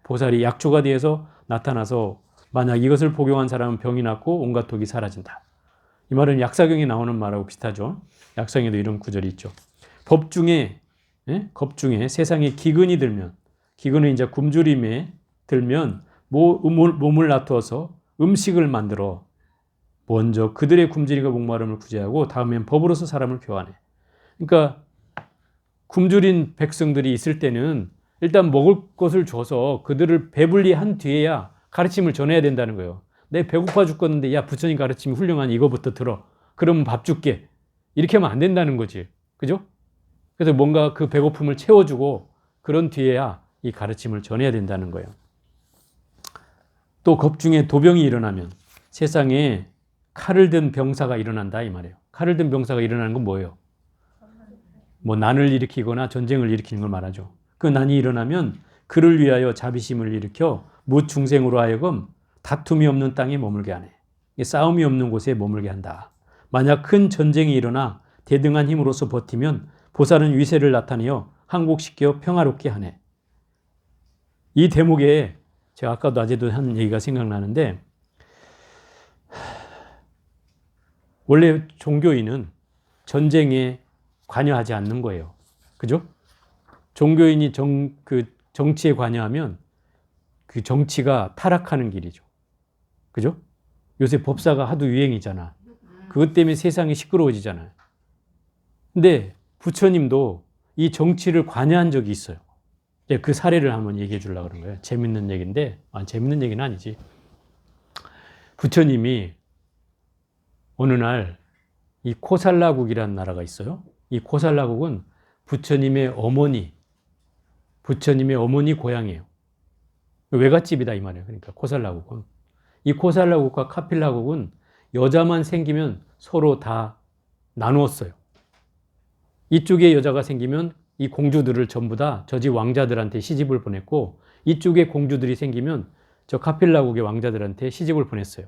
보살이 약초가 되어서 나타나서 만약 이것을 복용한 사람은 병이 낫고 온갖 독이 사라진다. 이 말은 약사경에 나오는 말하고 비슷하죠. 약상에도 이런 구절이 있죠. 법중에 겁중에 세상에 기근이 들면, 기근은 이제 굶주림에 들면 몸을 놔두어서 음식을 만들어 먼저 그들의 굶주림과 목마름을 구제하고 다음엔 법으로서 사람을 교환해. 그러니까 굶주린 백성들이 있을 때는 일단 먹을 것을 줘서 그들을 배불리 한 뒤에야 가르침을 전해야 된다는 거예요. 내 배고파 죽겠는데 야 부처님 가르침이 훌륭하니 이거부터 들어. 그러면 밥 줄게. 이렇게 하면 안 된다는 거지. 그죠? 그래서 뭔가 그 배고픔을 채워주고 그런 뒤에야 이 가르침을 전해야 된다는 거예요. 또 겁중에 도병이 일어나면 세상에 칼을 든 병사가 일어난다 이 말이에요. 칼을 든 병사가 일어나는 건 뭐예요? 뭐 난을 일으키거나 전쟁을 일으키는 걸 말하죠. 그 난이 일어나면 그를 위하여 자비심을 일으켜 무 중생으로 하여금 다툼이 없는 땅에 머물게 하네. 싸움이 없는 곳에 머물게 한다. 만약 큰 전쟁이 일어나 대등한 힘으로서 버티면 보살은 위세를 나타내어 항복시켜 평화롭게 하네. 이 대목에 제가 아까 낮에도 한 얘기가 생각나는데 원래 종교인은 전쟁에 관여하지 않는 거예요. 그죠? 종교인이 정치에 관여하면 그 정치가 타락하는 길이죠. 그죠? 요새 법사가 하도 유행이잖아. 그것 때문에 세상이 시끄러워지잖아요. 근데 부처님도 이 정치를 관여한 적이 있어요. 그 사례를 한번 얘기해 주려고 그런 거예요. 재밌는 얘기인데, 재밌는 얘기는 아니지. 부처님이 어느 날 이 코살라국이라는 나라가 있어요. 이 코살라국은 부처님의 어머니 고향이에요. 외갓집이다 이 말이에요. 그러니까 코살라국은. 이 코살라국과 카필라국은 여자만 생기면 서로 다 나누었어요. 이쪽에 여자가 생기면 이 공주들을 전부 다 저지 왕자들한테 시집을 보냈고 이쪽에 공주들이 생기면 저 카필라국의 왕자들한테 시집을 보냈어요.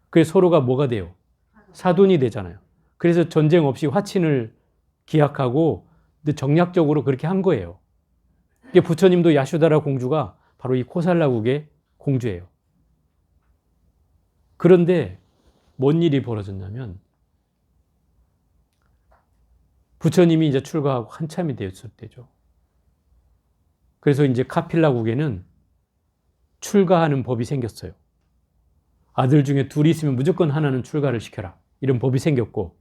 그래서 서로가 뭐가 돼요? 사돈이 되잖아요. 그래서 전쟁 없이 화친을 기약하고 정략적으로 그렇게 한 거예요. 부처님도 야슈다라 공주가 바로 이 코살라국의 공주예요. 그런데 뭔 일이 벌어졌냐면 부처님이 이제 출가하고 한참이 되었을 때죠. 그래서 이제 카필라국에는 출가하는 법이 생겼어요. 아들 중에 둘이 있으면 무조건 하나는 출가를 시켜라. 이런 법이 생겼고,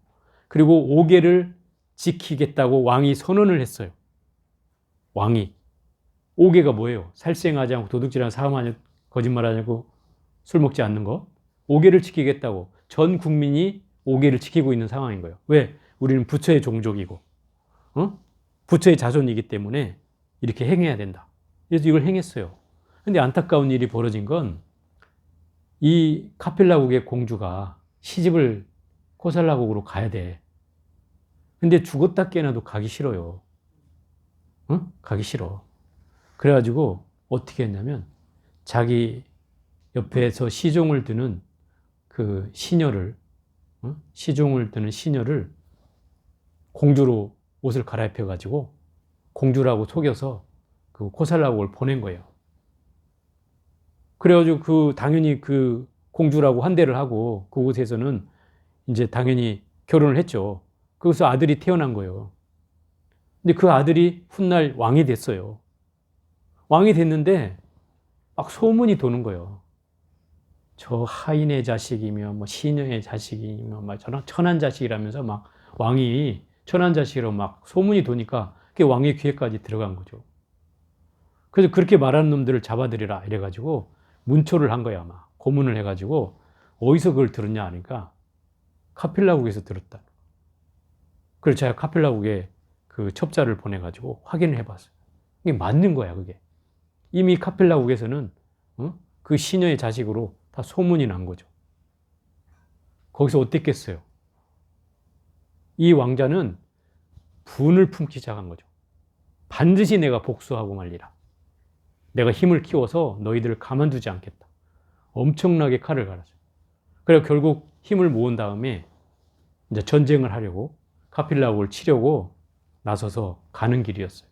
그리고 5계를 지키겠다고 왕이 선언을 했어요. 왕이. 5계가 뭐예요? 살생하지 않고 도둑질하지 않고 사음하지 않고 거짓말하지 않고 술 먹지 않는 거. 5계를 지키겠다고 전 국민이 5계를 지키고 있는 상황인 거예요. 왜? 우리는 부처의 종족이고 부처의 자손이기 때문에 이렇게 행해야 된다. 그래서 이걸 행했어요. 근데 안타까운 일이 벌어진 건 이 카필라국의 공주가 시집을 코살라국으로 가야 돼. 근데 죽었다 깨어나도 가기 싫어요. 응? 가기 싫어. 그래가지고 어떻게 했냐면 자기 옆에서 시종을 드는 그 시녀를, 시종을 드는 시녀를 공주로 옷을 갈아입혀가지고 공주라고 속여서 그 코살라국을 보낸 거예요. 그래가지고 당연히 그 공주라고 환대를 하고 그곳에서는 이제 당연히 결혼을 했죠. 거기서 아들이 태어난 거예요. 근데 그 아들이 훗날 왕이 됐어요. 왕이 됐는데 막 소문이 도는 거예요. 저 하인의 자식이며 뭐 시녀의 자식이며 막 저런 천한 자식이라면서 막 왕이 천한 자식이라고 막 소문이 도니까 그게 왕의 귀에까지 들어간 거죠. 그래서 그렇게 말하는 놈들을 잡아들이라 이래가지고 문초를 한 거야 아마. 고문을 해가지고 어디서 그걸 들었냐 하니까 카필라국에서 들었다. 그래서 제가 카필라국에 그 첩자를 보내가지고 확인을 해봤어요. 이게 맞는 거야 그게. 이미 카필라국에서는 그 시녀의 자식으로 다 소문이 난 거죠. 거기서 어땠겠어요? 이 왕자는 분을 품기 시작한 거죠. 반드시 내가 복수하고 말리라. 내가 힘을 키워서 너희들을 가만두지 않겠다. 엄청나게 칼을 갈았어요. 그래서 결국 힘을 모은 다음에 이제 전쟁을 하려고 카필라국을 치려고 나서서 가는 길이었어요.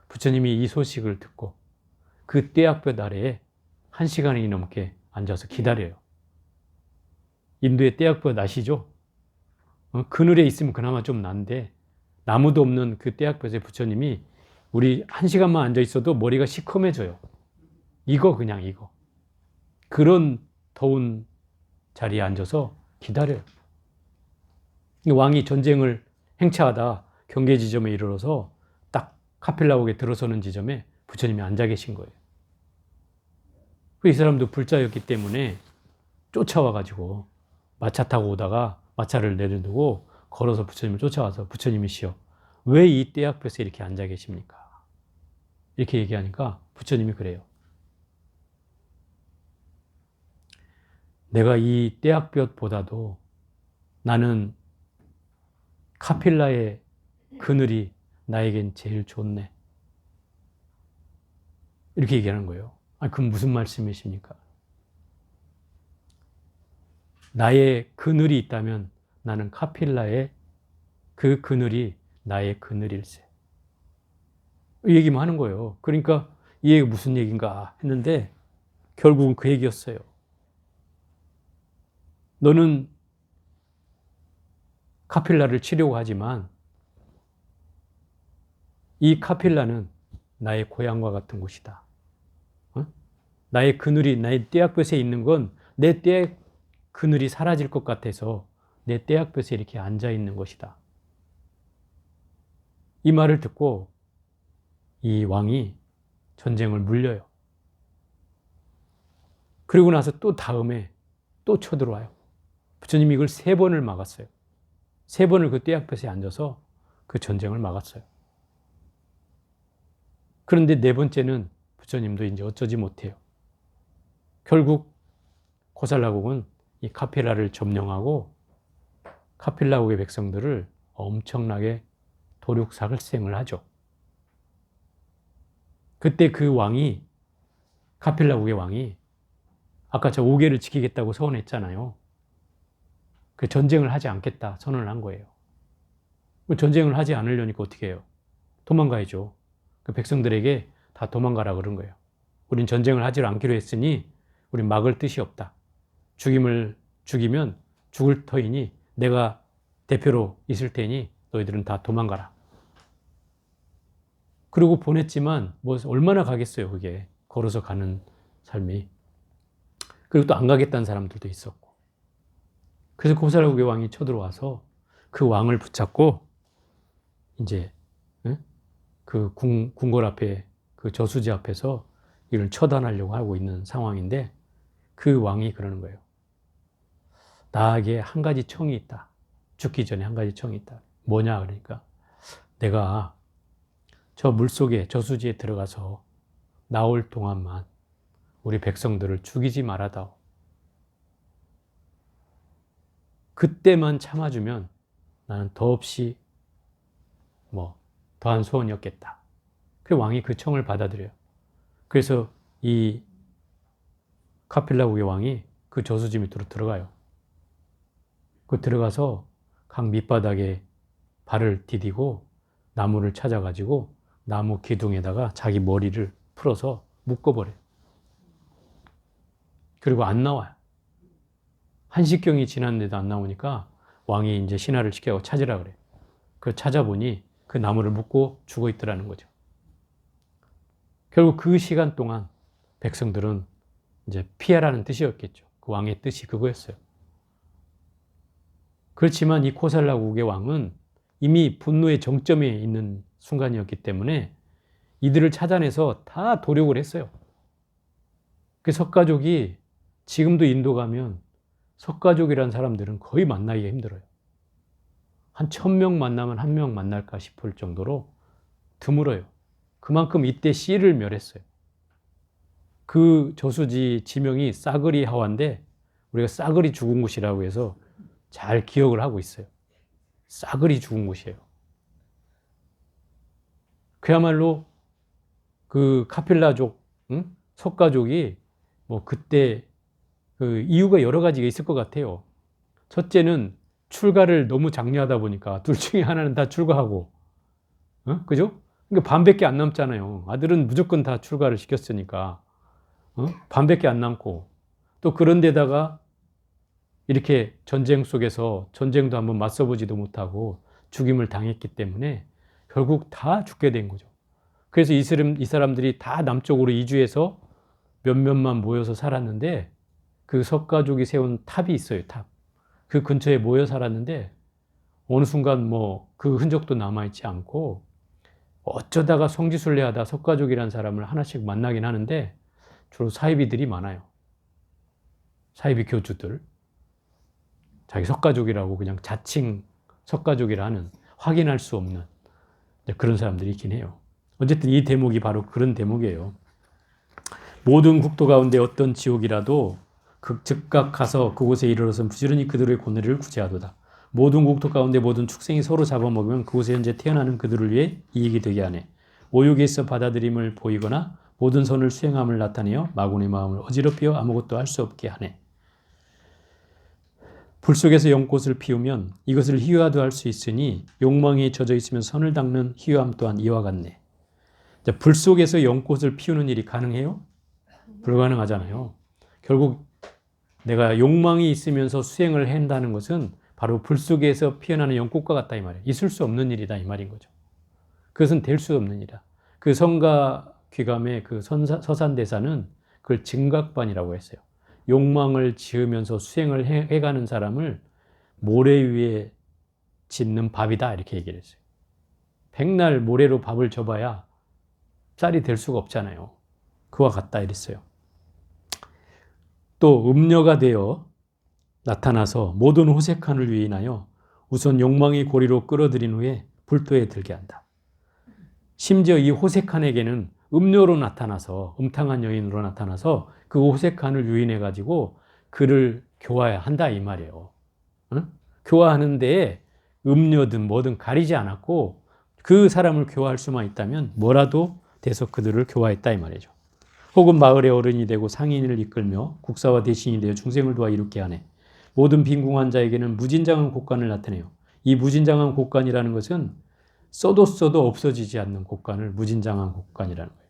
부처님이 이 소식을 듣고 그 떼약볕 아래에 1시간이 넘게 앉아서 기다려요. 인도의 떼약볕 아시죠? 그늘에 있으면 그나마 좀 난데 나무도 없는 그 떼약볕에 부처님이 우리 1시간만 앉아 있어도 머리가 시커매져요. 그냥 이거. 그런 더운 자리에 앉아서 기다려요. 왕이 전쟁을 행차하다 경계 지점에 이르러서 딱 카필라국에 들어서는 지점에 부처님이 앉아 계신 거예요. 이 사람도 불자였기 때문에 쫓아와가지고 마차 타고 오다가 마차를 내려두고 걸어서 부처님을 쫓아와서 부처님이시여 왜 이 떼약볕에 이렇게 앉아 계십니까? 이렇게 얘기하니까 부처님이 그래요. 내가 이 떼약볕보다도 나는 카필라의 그늘이 나에겐 제일 좋네. 이렇게 얘기하는 거예요. 그럼 무슨 말씀이십니까? 나의 그늘이 있다면 나는 카필라의 그 그늘이 나의 그늘일세. 이 얘기만 하는 거예요. 그러니까 이 얘기가 무슨 얘기인가 했는데 결국은 그 얘기였어요. 너는 카필라를 치려고 하지만 이 카필라는 나의 고향과 같은 곳이다. 나의 그늘이 나의 떼약볕에 있는 건 내 그늘이 사라질 것 같아서 내 떼약볕에 이렇게 앉아 있는 것이다. 이 말을 듣고 이 왕이 전쟁을 물려요. 그리고 나서 또 다음에 또 쳐들어와요. 부처님이 이걸 3번을 막았어요. 3번을 그 떼약볕에 앉아서 그 전쟁을 막았어요. 그런데 4번째는 부처님도 이제 어쩌지 못해요. 결국 코살라국은 이 카필라를 점령하고 카필라국의 백성들을 엄청나게 도륙사글생을 하죠. 그때 그 왕이 카필라국의 왕이 아까 저 5계를 지키겠다고 서원했잖아요. 그 전쟁을 하지 않겠다 선언을 한 거예요. 전쟁을 하지 않으려니까 어떻게 해요? 도망가야죠. 그 백성들에게 다 도망가라 그런 거예요. 우린 전쟁을 하지 않기로 했으니 우린 막을 뜻이 없다. 죽이면 죽을 터이니 내가 대표로 있을 테니 너희들은 다 도망가라. 그리고 보냈지만 뭐 얼마나 가겠어요 그게. 걸어서 가는 삶이. 그리고 또 안 가겠다는 사람들도 있었고. 그래서 고살라국의 왕이 쳐들어와서 그 왕을 붙잡고 이제 그 궁궐 앞에 그 저수지 앞에서 이를 처단하려고 하고 있는 상황인데 그 왕이 그러는 거예요. 나에게 한 가지 청이 있다. 죽기 전에 한 가지 청이 있다. 뭐냐 그러니까 내가 저 물속에 저수지에 들어가서 나올 동안만 우리 백성들을 죽이지 말아다오. 그때만 참아주면 나는 더없이 뭐 더한 소원이었겠다. 그래서 왕이 그 청을 받아들여요. 그래서 이 카필라국의 왕이 그 저수지 밑으로 들어가요. 그 들어가서 강 밑바닥에 발을 디디고 나무를 찾아가지고 나무 기둥에다가 자기 머리를 풀어서 묶어버려요. 그리고 안 나와요. 한식경이 지났는데도 안 나오니까 왕이 이제 신하를 시켜서 찾으라 그래요. 그 찾아보니 그 나무를 묶고 죽어 있더라는 거죠. 결국 그 시간 동안 백성들은 이제 피하라는 뜻이었겠죠. 그 왕의 뜻이 그거였어요. 그렇지만 이 코살라국의 왕은 이미 분노의 정점에 있는 순간이었기 때문에 이들을 찾아내서 다 도륙을 했어요. 그 석가족이 지금도 인도 가면 석가족이라는 사람들은 거의 만나기가 힘들어요. 한 1000명 만나면 1명 만날까 싶을 정도로 드물어요. 그만큼 이때 씨를 멸했어요. 그 저수지 지명이 싸그리 하와인데 우리가 싸그리 죽은 곳이라고 해서 잘 기억을 하고 있어요. 싸그리 죽은 곳이에요. 그야말로 그 카필라족, 석가족이 뭐 그때 그 이유가 여러 가지가 있을 것 같아요. 첫째는 출가를 너무 장려하다 보니까 둘 중에 하나는 다 출가하고, 그죠? 그러니까 반밖에 안 남잖아요. 아들은 무조건 다 출가를 시켰으니까, 반밖에 안 남고, 또 그런 데다가 이렇게 전쟁 속에서 전쟁도 한번 맞서보지도 못하고 죽임을 당했기 때문에 결국 다 죽게 된 거죠. 그래서 이 사람들이 다 남쪽으로 이주해서 몇몇만 모여서 살았는데 그 석가족이 세운 탑이 있어요, 탑. 그 근처에 모여 살았는데 어느 순간 뭐 그 흔적도 남아있지 않고 어쩌다가 성지순례하다 석가족이라는 사람을 하나씩 만나긴 하는데 주로 사이비들이 많아요. 사이비 교주들. 자기 석가족이라고 그냥 자칭 석가족이라는 확인할 수 없는 그런 사람들이 있긴 해요. 어쨌든 이 대목이 바로 그런 대목이에요. 모든 국도 가운데 어떤 지옥이라도 즉각 가서 그곳에 이르러서 부지런히 그들의 고뇌를 구제하도다. 모든 국토 가운데 모든 축생이 서로 잡아먹으면 그곳에 현재 태어나는 그들을 위해 이익이 되게 하네. 오욕에 있어 받아들임을 보이거나 모든 선을 수행함을 나타내어 마군의 마음을 어지럽혀 아무것도 할 수 없게 하네. 불 속에서 연꽃을 피우면 이것을 희화도 할 수 있으니 욕망에 젖어 있으면 선을 닦는 희화함 또한 이와 같네. 불 속에서 연꽃을 피우는 일이 가능해요? 불가능하잖아요. 결국 내가 욕망이 있으면서 수행을 한다는 것은 바로 불 속에서 피어나는 연꽃과 같다 이 말이에요. 있을 수 없는 일이다 이 말인 거죠. 그것은 될 수 없는 일이다. 그 성가 귀감의 그 서산대사는 그걸 증각반이라고 했어요. 욕망을 지으면서 수행을 해가는 사람을 모래 위에 짓는 밥이다 이렇게 얘기를 했어요. 백날 모래로 밥을 줘봐야 쌀이 될 수가 없잖아요. 그와 같다 이랬어요. 또 음녀가 되어 나타나서 모든 호색한을 유인하여 우선 욕망의 고리로 끌어들인 후에 불도에 들게 한다. 심지어 이 호색한에게는 음녀로 나타나서 음탕한 여인으로 나타나서 그 호색한을 유인해 가지고 그를 교화한다 이 말이에요. 응? 교화하는 데에 음녀든 뭐든 가리지 않았고 그 사람을 교화할 수만 있다면 뭐라도 돼서 그들을 교화했다 이 말이죠. 혹은 마을의 어른이 되고 상인을 이끌며 국사와 대신이 되어 중생을 도와 이롭게 하네. 모든 빈궁한 자에게는 무진장한 곳간을 나타내요. 이 무진장한 곳간이라는 것은 써도 없어지지 않는 곳간을 무진장한 곳간이라는 거예요.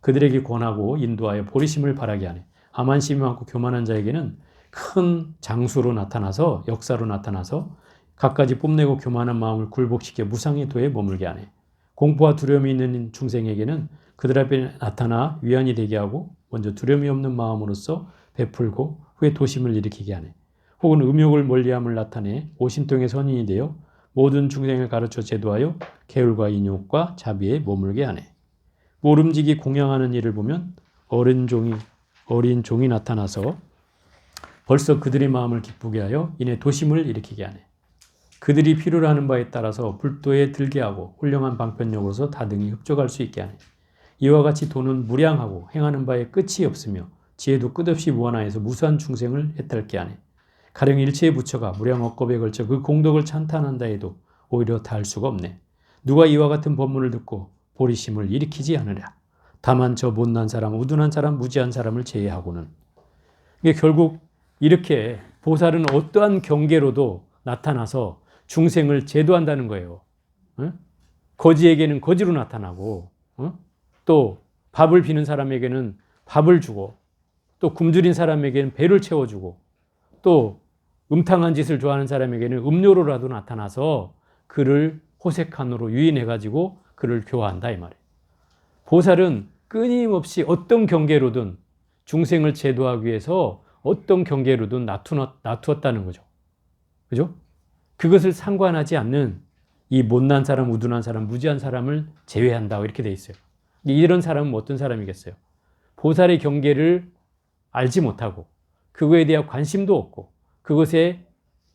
그들에게 권하고 인도하여 보리심을 바라게 하네. 아만심이 많고 교만한 자에게는 큰 장수로 나타나서 역사로 나타나서 갖가지 뽐내고 교만한 마음을 굴복시켜 무상의 도에 머물게 하네. 공포와 두려움이 있는 중생에게는 그들 앞에 나타나 위안이 되게 하고 먼저 두려움이 없는 마음으로써 베풀고 후에 도심을 일으키게 하네. 혹은 음욕을 멀리함을 나타내 오신통의 선인이 되어 모든 중생을 가르쳐 제도하여 계율과 인욕과 자비에 머물게 하네. 모름지기 공양하는 일을 보면 어린 종이 나타나서 벌써 그들의 마음을 기쁘게 하여 이내 도심을 일으키게 하네. 그들이 필요로 하는 바에 따라서 불도에 들게 하고 훌륭한 방편력으로서 다등이 흡족할 수 있게 하네. 이와 같이 도는 무량하고 행하는 바에 끝이 없으며 지혜도 끝없이 무한하여서 무수한 중생을 해탈게 하네. 가령 일체의 부처가 무량 억겁에 걸쳐 그 공덕을 찬탄한다 해도 오히려 다할 수가 없네. 누가 이와 같은 법문을 듣고 보리심을 일으키지 않으랴. 다만 저 못난 사람, 우둔한 사람, 무지한 사람을 제외하고는. 이게 결국 이렇게 보살은 어떠한 경계로도 나타나서 중생을 제도한다는 거예요. 거지에게는 거지로 나타나고, 또 밥을 비는 사람에게는 밥을 주고, 또 굶주린 사람에게는 배를 채워주고, 또 음탕한 짓을 좋아하는 사람에게는 음료로라도 나타나서 그를 호색한으로 유인해가지고 그를 교화한다 이 말이에요. 보살은 끊임없이 어떤 경계로든 중생을 제도하기 위해서 어떤 경계로든 놔두었다는 거죠. 그죠? 그것을 상관하지 않는 이 못난 사람, 우둔한 사람, 무지한 사람을 제외한다 이렇게 돼 있어요. 이런 사람은 어떤 사람이겠어요? 보살의 경계를 알지 못하고 그거에 대한 관심도 없고 그것에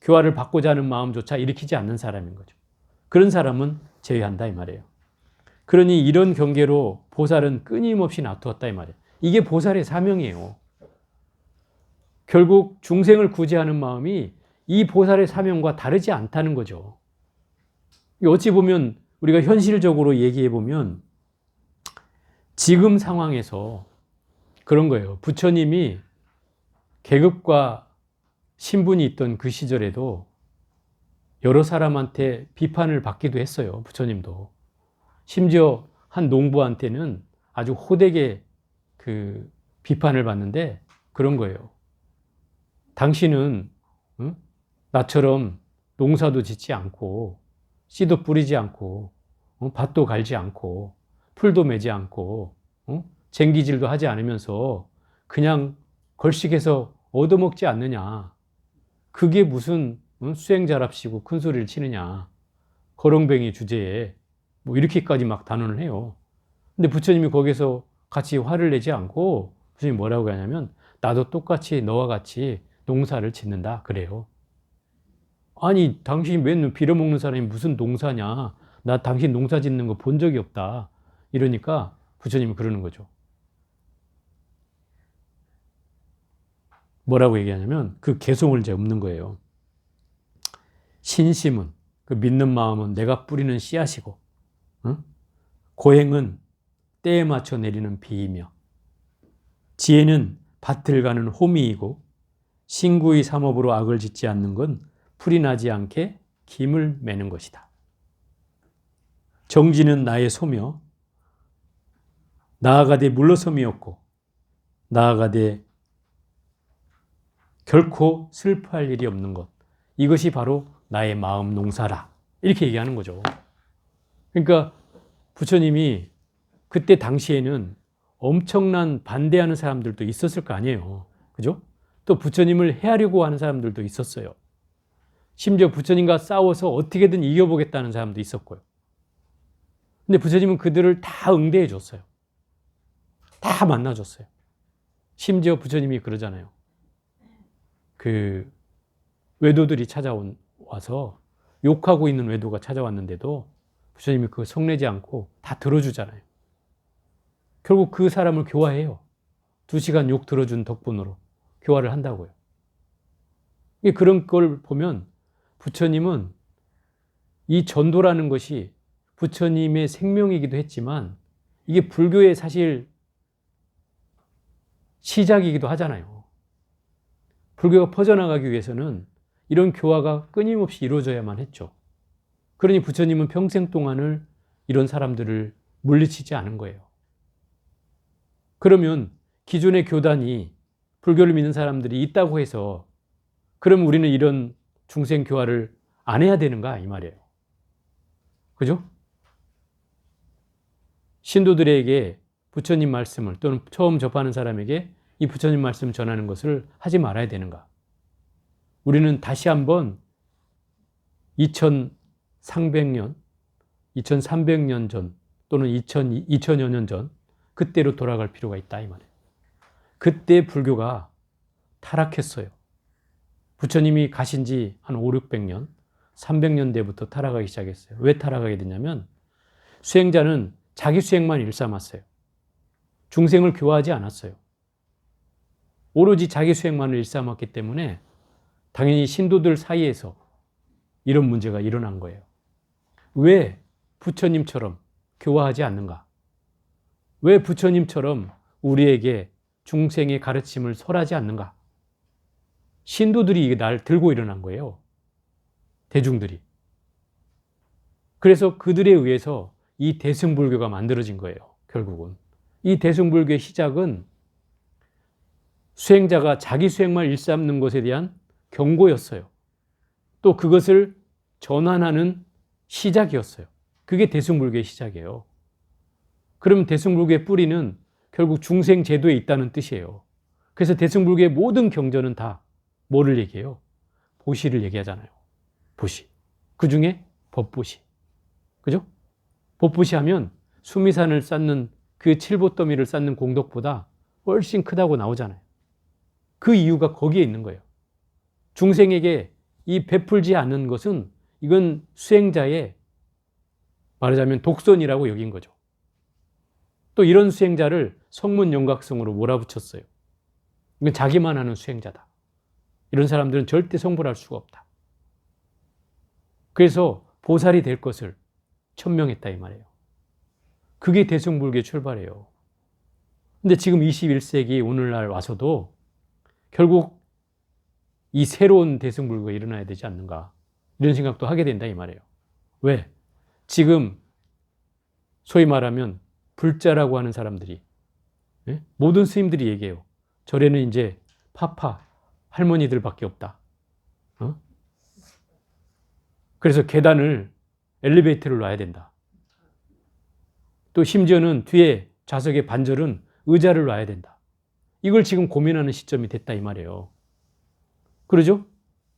교화를 받고자 하는 마음조차 일으키지 않는 사람인 거죠. 그런 사람은 제외한다 이 말이에요. 그러니 이런 경계로 보살은 끊임없이 놔두었다 이 말이에요. 이게 보살의 사명이에요. 결국 중생을 구제하는 마음이 이 보살의 사명과 다르지 않다는 거죠. 어찌 보면 우리가 현실적으로 얘기해 보면 지금 상황에서 그런 거예요. 부처님이 계급과 신분이 있던 그 시절에도 여러 사람한테 비판을 받기도 했어요. 부처님도. 심지어 한 농부한테는 아주 호되게 그 비판을 받는데 그런 거예요. 당신은 나처럼 농사도 짓지 않고 씨도 뿌리지 않고 밭도 갈지 않고 풀도 매지 않고 쟁기질도 하지 않으면서 그냥 걸식해서 얻어먹지 않느냐. 그게 무슨 수행자랍시고 큰 소리를 치느냐. 거렁뱅이 주제에 뭐 이렇게까지 막 단언을 해요. 근데 부처님이 거기서 같이 화를 내지 않고 부처님이 뭐라고 하냐면 나도 똑같이 너와 같이 농사를 짓는다 그래요. 아니 당신이 맨날 빌어먹는 사람이 무슨 농사냐. 나 당신 농사 짓는 거 본 적이 없다. 이러니까 부처님이 그러는 거죠. 뭐라고 얘기하냐면 그 개송을 이제 읊는 거예요. 신심은 그 믿는 마음은 내가 뿌리는 씨앗이고 고행은 때에 맞춰 내리는 비이며 지혜는 밭을 가는 호미이고 신구의 삼업으로 악을 짓지 않는 건 풀이 나지 않게 김을 매는 것이다. 정지는 나의 소며 나아가되 물러섬이 없고 나아가되 결코 슬퍼할 일이 없는 것. 이것이 바로 나의 마음 농사라. 이렇게 얘기하는 거죠. 그러니까 부처님이 그때 당시에는 엄청난 반대하는 사람들도 있었을 거 아니에요. 그죠? 또 부처님을 해하려고 하는 사람들도 있었어요. 심지어 부처님과 싸워서 어떻게든 이겨보겠다는 사람도 있었고요. 근데 부처님은 그들을 다 응대해 줬어요. 다 만나줬어요. 심지어 부처님이 그러잖아요. 그 외도들이 찾아와서 욕하고 있는 외도가 찾아왔는데도 부처님이 그거 성내지 않고 다 들어주잖아요. 결국 그 사람을 교화해요. 2시간 욕 들어준 덕분으로 교화를 한다고요. 그런 걸 보면 부처님은 이 전도라는 것이 부처님의 생명이기도 했지만 이게 불교의 사실 시작이기도 하잖아요. 불교가 퍼져나가기 위해서는 이런 교화가 끊임없이 이루어져야만 했죠. 그러니 부처님은 평생 동안을 이런 사람들을 물리치지 않은 거예요. 그러면 기존의 교단이 불교를 믿는 사람들이 있다고 해서 그럼 우리는 이런 중생 교화를 안 해야 되는가 이 말이에요. 그죠? 신도들에게 부처님 말씀을 또는 처음 접하는 사람에게 이 부처님 말씀 전하는 것을 하지 말아야 되는가? 우리는 다시 한번 2300년, 2300년 전 또는 2000여 년 전 그때로 돌아갈 필요가 있다 이 말이에요. 그때 불교가 타락했어요. 부처님이 가신 지 한 5, 600년, 300년대부터 타락하기 시작했어요. 왜 타락하게 됐냐면 수행자는 자기 수행만 일삼았어요. 중생을 교화하지 않았어요. 오로지 자기 수행만을 일삼았기 때문에 당연히 신도들 사이에서 이런 문제가 일어난 거예요. 왜? 부처님처럼 교화하지 않는가? 왜 부처님처럼 우리에게 중생의 가르침을 설하지 않는가? 신도들이 날 들고 일어난 거예요. 대중들이. 그래서 그들에 의해서 이 대승불교가 만들어진 거예요. 결국은. 이 대승불교의 시작은 수행자가 자기 수행만 일삼는 것에 대한 경고였어요. 또 그것을 전환하는 시작이었어요. 그게 대승불교의 시작이에요. 그러면 대승불교의 뿌리는 결국 중생제도에 있다는 뜻이에요. 그래서 대승불교의 모든 경전은 다 뭐를 얘기해요? 보시를 얘기하잖아요. 보시. 그 중에 법보시. 그죠? 법보시 하면 수미산을 쌓는 그 칠보더미를 쌓는 공덕보다 훨씬 크다고 나오잖아요. 그 이유가 거기에 있는 거예요. 중생에게 이 베풀지 않는 것은 이건 수행자의 말하자면 독선이라고 여긴 거죠. 또 이런 수행자를 성문영각성으로 몰아붙였어요. 이건 자기만 하는 수행자다. 이런 사람들은 절대 성불할 수가 없다. 그래서 보살이 될 것을 천명했다 이 말이에요. 그게 대승불교의 출발이에요. 근데 지금 21세기 오늘날 와서도 결국 이 새로운 대승불교가 일어나야 되지 않는가 이런 생각도 하게 된다 이 말이에요. 왜? 지금 소위 말하면 불자라고 하는 사람들이 모든 스님들이 얘기해요. 절에는 이제 파파 할머니들밖에 없다. 그래서 계단을 엘리베이터를 놔야 된다. 또 심지어는 뒤에 좌석의 반절은 의자를 놔야 된다. 이걸 지금 고민하는 시점이 됐다 이 말이에요. 그러죠?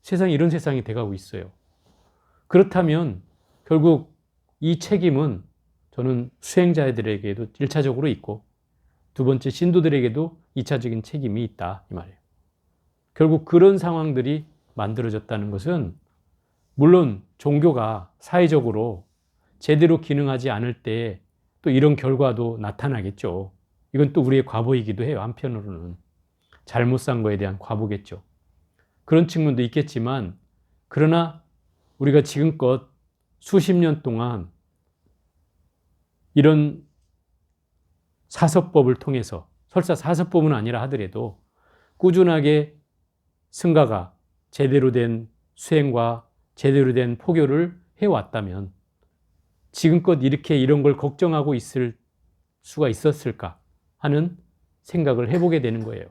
세상에 이런 세상이 돼가고 있어요. 그렇다면 결국 이 책임은 저는 수행자들에게도 1차적으로 있고 두 번째 신도들에게도 2차적인 책임이 있다 이 말이에요. 결국 그런 상황들이 만들어졌다는 것은 물론 종교가 사회적으로 제대로 기능하지 않을 때 또 이런 결과도 나타나겠죠. 이건 또 우리의 과보이기도 해요. 한편으로는 잘못 산 거에 대한 과보겠죠. 그런 측면도 있겠지만 그러나 우리가 지금껏 수십 년 동안 이런 사서법을 통해서 설사 사서법은 아니라 하더라도 꾸준하게 승가가 제대로 된 수행과 제대로 된 포교를 해왔다면 지금껏 이렇게 이런 걸 걱정하고 있을 수가 있었을까 하는 생각을 해보게 되는 거예요.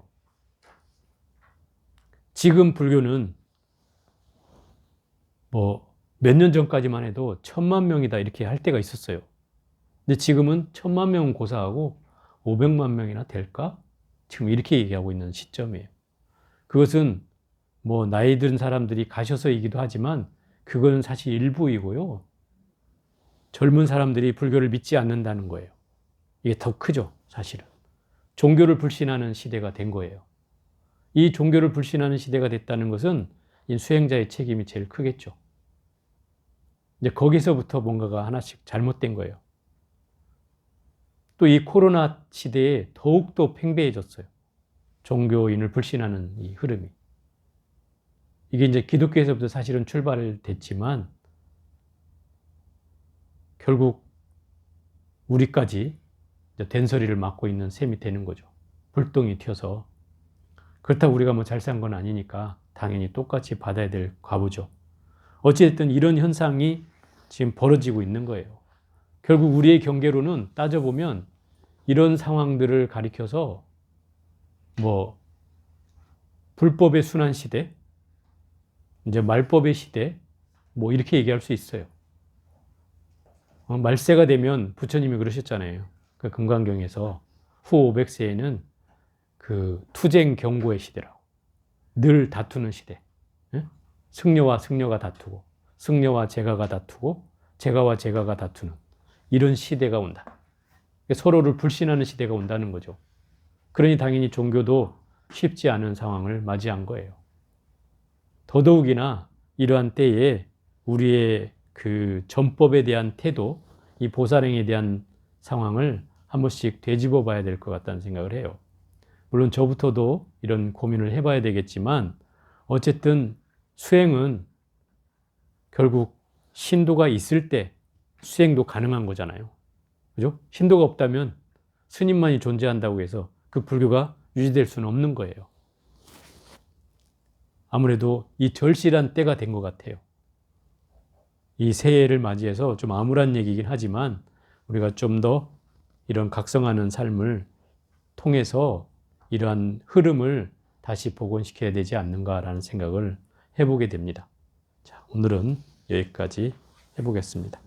지금 불교는 뭐 몇 년 전까지만 해도 1000만 명이다 이렇게 할 때가 있었어요. 근데 지금은 1000만 명은 고사하고 500만 명이나 될까? 지금 이렇게 얘기하고 있는 시점이에요. 그것은 뭐 나이 든 사람들이 가셔서이기도 하지만 그거는 사실 일부이고요. 젊은 사람들이 불교를 믿지 않는다는 거예요. 이게 더 크죠, 사실은. 종교를 불신하는 시대가 된 거예요. 이 종교를 불신하는 시대가 됐다는 것은 이 수행자의 책임이 제일 크겠죠. 이제 거기서부터 뭔가가 하나씩 잘못된 거예요. 또 이 코로나 시대에 더욱더 팽배해졌어요. 종교인을 불신하는 이 흐름이. 이게 이제 기독교에서부터 사실은 출발됐지만 결국 우리까지 된소리를 맡고 있는 셈이 되는 거죠. 불똥이 튀어서. 그렇다고 우리가 뭐 잘 산 건 아니니까 당연히 똑같이 받아야 될 과보죠. 어찌됐든 이런 현상이 지금 벌어지고 있는 거예요. 결국 우리의 경계로는 따져보면 이런 상황들을 가리켜서 뭐 불법의 순환 시대, 이제 말법의 시대, 뭐 이렇게 얘기할 수 있어요. 말세가 되면 부처님이 그러셨잖아요. 그 금강경에서 후 500세에는 그 투쟁 경고의 시대라고. 늘 다투는 시대. 승려와 승려가 다투고, 승려와 제가가 다투고, 제가와 제가가 다투는 이런 시대가 온다. 서로를 불신하는 시대가 온다는 거죠. 그러니 당연히 종교도 쉽지 않은 상황을 맞이한 거예요. 더더욱이나 이러한 때에 우리의 그 전법에 대한 태도, 이 보살행에 대한 상황을 한 번씩 되짚어 봐야 될 것 같다는 생각을 해요. 물론 저부터도 이런 고민을 해봐야 되겠지만 어쨌든 수행은 결국 신도가 있을 때 수행도 가능한 거잖아요. 그죠? 신도가 없다면 스님만이 존재한다고 해서 그 불교가 유지될 수는 없는 거예요. 아무래도 이 절실한 때가 된 것 같아요. 이 새해를 맞이해서 좀 암울한 얘기긴 하지만 우리가 좀 더 이런 각성하는 삶을 통해서 이러한 흐름을 다시 복원시켜야 되지 않는가라는 생각을 해보게 됩니다. 자, 오늘은 여기까지 해보겠습니다.